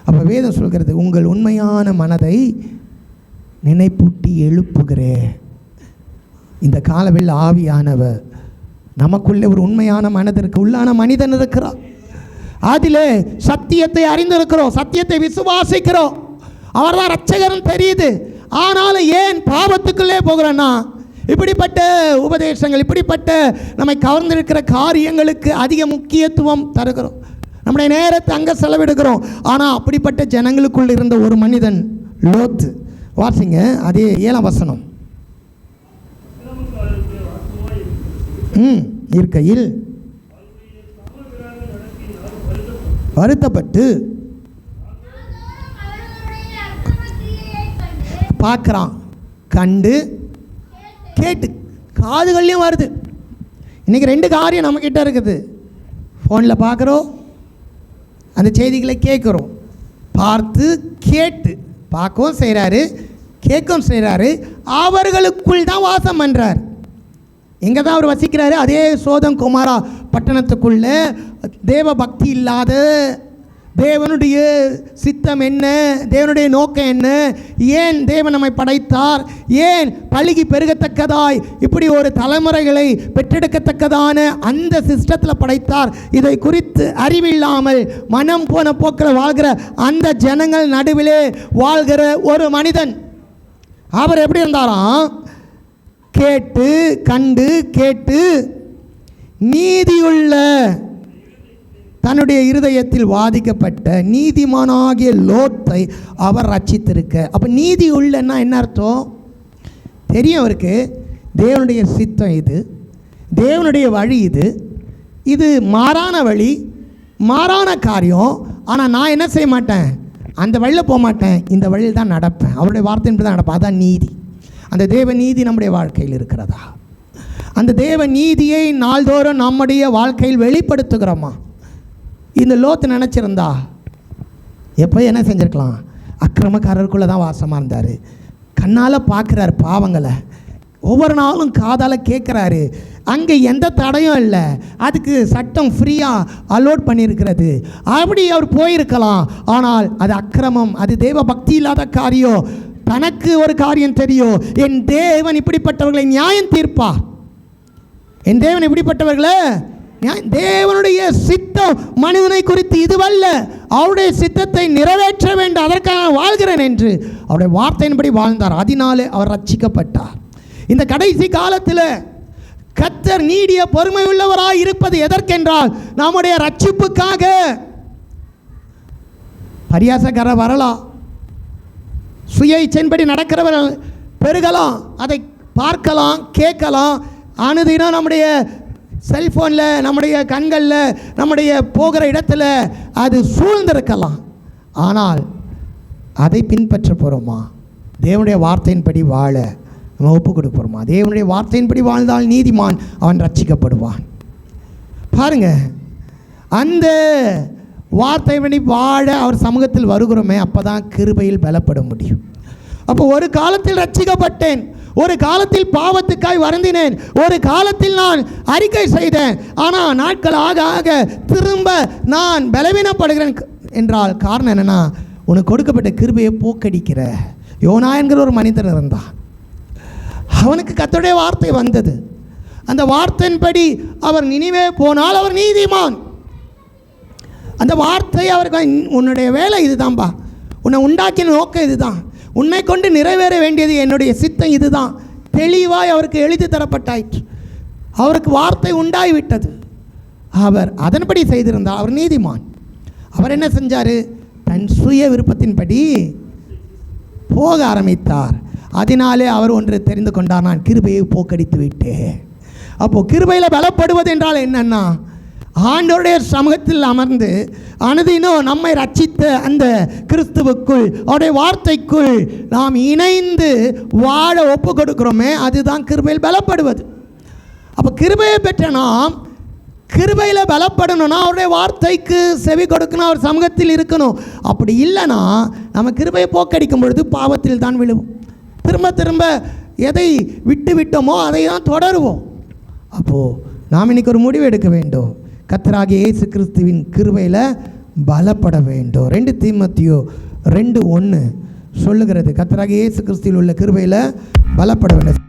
அப்போ வேதம் சொல்கிறது, உங்கள் உண்மையான மனதை நினைப்பூட்டி எழுப்புகிறே. இந்த காலவில் ஆவியானவர் நமக்குள்ளே ஒரு உண்மையான மனதிற்கு உள்ளான மனிதன் இருக்கிறார். அதில் சத்தியத்தை அறிந்திருக்கிறோம், சத்தியத்தை விசுவாசிக்கிறோம், அவர்தான் இரட்சகர்னு தெரியுது. ஆனாலும் ஏன் பாவத்துக்குள்ளே போகிறோன்னா, இப்படிப்பட்ட உபதேசங்கள், இப்படிப்பட்ட நம்மை கவர்ந்திருக்கிற காரியங்களுக்கு அதிக முக்கியத்துவம் தருகிறோம், நம்முடைய நேரத்தை அங்கே செலவிடுகிறோம். ஆனால் அப்படிப்பட்ட ஜனங்களுக்குள் இருந்த ஒரு மனிதன் லோத்து. வாசிங்க அதே 7ஆம் வசனம். இருக்கையில் வருத்தப்பட்டு பார்க்குறான், கண்டு கேட்டு காதுகள்லையும் வருது. இன்றைக்கி 2 காரியம் நம்மக்கிட்ட இருக்குது. ஃபோனில் பார்க்குறோம், அந்த செய்திகளை கேட்குறோம். பார்த்து கேட்டு, பார்க்கவும் செய்கிறாரு, கேட்கவும் செய்கிறாரு. அவர்களுக்குள் தான் வாசம் பண்ணுறார். எங்கே தான் அவர் வசிக்கிறாரு? அதே சோதம் குமாரா பட்டணத்துக்குள்ளே தேவ பக்தி இல்லாத, தேவனுடைய சித்தம் என்ன, தேவனுடைய நோக்கம் என்ன, ஏன் தேவன் நம்மை படைத்தார், ஏன் பழுகி பெருகத்தக்கதாய் இப்படி ஒரு தலைமுறைகளை பெற்றெடுக்கத்தக்கதான அந்த சிஸ்டத்தில் படைத்தார், இதை குறித்து அறிவில்லாமல் மனம் போன போக்கில் வாழ்கிற அந்த ஜனங்கள் நடுவிலே வாழ்கிற ஒரு மனிதன். அவர் எப்படி இருந்தாராம்? கேட்டு, கண்டு கேட்டு நீதியுள்ள, தன்னுடைய இருதயத்தில் வாதிக்கப்பட்ட நீதிமானாகிய லோத்தை அவர் ரட்சித்திருக்க. அப்போ நீதி உள்ளன்னா என்ன அர்த்தம்? தெரியும் அவருக்கு தேவனுடைய சித்தம் இது, தேவனுடைய வழி இது, இது மாறான வழி, மாறான காரியம். ஆனால் நான் என்ன செய்ய மாட்டேன், அந்த வழியில் போக மாட்டேன், இந்த வழியில் தான் நடப்பேன், அவருடைய வார்த்தையின்படி தான் நடப்பேன். அதான் நீதி. அந்த தேவ நீதி நம்முடைய வாழ்க்கையில் இருக்கிறதா? அந்த தேவ நீதியை நாள்தோறும் நம்முடைய வாழ்க்கையில் வெளிப்படுத்துகிறோமா? இந்த லோத்து நினச்சிருந்தா எப்போ என்ன செஞ்சுருக்கலாம்? அக்கிரமக்காரருக்குள்ளே தான் வாசமாக இருந்தார். கண்ணால் பார்க்குறார் பாவங்களை, ஒவ்வொரு நாளும் காதால் கேட்குறாரு. அங்கே எந்த தடையும் இல்லை, அதுக்கு சட்டம் ஃப்ரீயாக அலோட் பண்ணியிருக்கிறது. அப்படி அவர் போயிருக்கலாம், ஆனால் அது அக்கிரமம், அது தேவ பக்தி இல்லாத காரியம். தனக்கு ஒரு காரியம் தெரியும், என் தேவன் இப்படிப்பட்டவர்களை நியாயம் தீர்ப்பார். என் தேவன் இப்படிப்பட்டவர்களை தேவனுடைய சித்தம் மனிதனை குறித்து இதுவல்ல, அவருடைய சித்தத்தை நிறைவேற்ற வேண்டும், அதற்காக வாழ்கிறேன் என்று அவருடைய வார்த்தையின்படி வாழ்ந்தார். அதனாலே அவர் ரட்சிக்கப்பட்டார். இந்த கடைசி காலத்தில் கர்த்தர் நீடிய பொறுமை உள்ளவராய் இருப்பது எதற்கென்றால் நம்முடைய ரட்சிப்புக்காக. பரியாசக்கார வரலாம், சுய இச்சையின்படி நடக்கிறவர்கள் பெருகலாம், அதை பார்க்கலாம், கேட்கலாம். அனுதினம் நம்முடைய செல்ஃபோனில், நம்முடைய கண்களில், நம்முடைய போகிற இடத்துல அது சூழ்ந்திருக்கலாம். ஆனால் அதை பின்பற்ற போகிறோமா? தேவனுடைய வார்த்தையின்படி வாழ நம்ம ஒப்பு கொடுப்போமா? தேவனுடைய வார்த்தையின்படி வாழ்ந்தால் நீதிமான், அவன் ரட்சிக்கப்படுவான். பாருங்க, அந்த வார்த்தையின்படி வாழ அவர் சமூகத்தில் வருகிறோமே, அப்போ தான் கிருபையில் பலப்பட முடியும். அப்போ ஒரு காலத்தில் ரட்சிக்கப்பட்டேன், ஒரு காலத்தில் பாவத்துக்காய் வருந்தினேன், ஒரு காலத்தில் நான் அறிக்கை செய்தேன், ஆனால் நாட்கள் ஆக ஆக திரும்ப நான் பலவீனப்படுகிறேன் என்றால் காரணம் என்னென்னா, உனக்கு கொடுக்கப்பட்ட கிருபையை போக்கடிக்கிற யோனா என்கிற ஒரு மனிதன் இருந்தான். அவனுக்கு கர்த்தருடைய வார்த்தை வந்தது. அந்த வார்த்தையின்படி அவர் நினிவே போனால் அவர் நீதிமான். அந்த வார்த்தை அவருக்கு, உன்னுடைய வேலை இதுதான்பா, உன்னை உண்டாக்கின நோக்கம் இதுதான், உன்னை கொண்டு நிறைவேற வேண்டியது என்னுடைய சித்தம் இதுதான், தெளிவாய் அவருக்கு எழுதி தரப்பட்டாயிற்று. அவருக்கு வார்த்தை உண்டாகிவிட்டது. அவர் அதன்படி செய்திருந்தார், அவர் நீதிமான். அவர் என்ன செஞ்சார்? தன் சுய விருப்பத்தின்படி போக ஆரம்பித்தார். அதனாலே அவர் ஒன்று தெரிந்து கொண்டார், நான் கிருபையை போக்கடித்து விட்டேன். அப்போது கிருபையில் பலப்படுவது என்றால் என்னன்னா, ஆண்டவருடைய சமூகத்தில் அமர்ந்து அனுதினம் நம்மை ரட்சித்த அந்த கிறிஸ்துவுக்குள், அவருடைய வார்த்தைக்குள் நாம் இணைந்து வாழ ஒப்பு கொடுக்கிறோமே, அதுதான் கிருபையில் பலப்படுவது. அப்போ கிருபையை பெற்ற நாம் கிருபையில் பலப்படணும்னா அவருடைய வார்த்தைக்கு செவி கொடுக்கணும், அவர் சமூகத்தில் இருக்கணும். அப்படி இல்லைன்னா நம்ம கிருபையை போக்கடிக்கும் பொழுது பாவத்தில் தான் விழுவோம். திரும்ப திரும்ப எதை விட்டு விட்டோமோ அதை தான் தொடருவோம். அப்போது நாம் இன்னைக்கு ஒரு முடிவு எடுக்க வேண்டும், கர்த்தராகிய இயேசு கிறிஸ்துவின் கிருபையில் பலப்பட வேண்டும். 2 தீமோத்தேயு 2:1 சொல்லுகிறது, கர்த்தராகிய இயேசு கிறிஸ்துவில் உள்ள கிருபையில் பலப்பட வேண்டும்.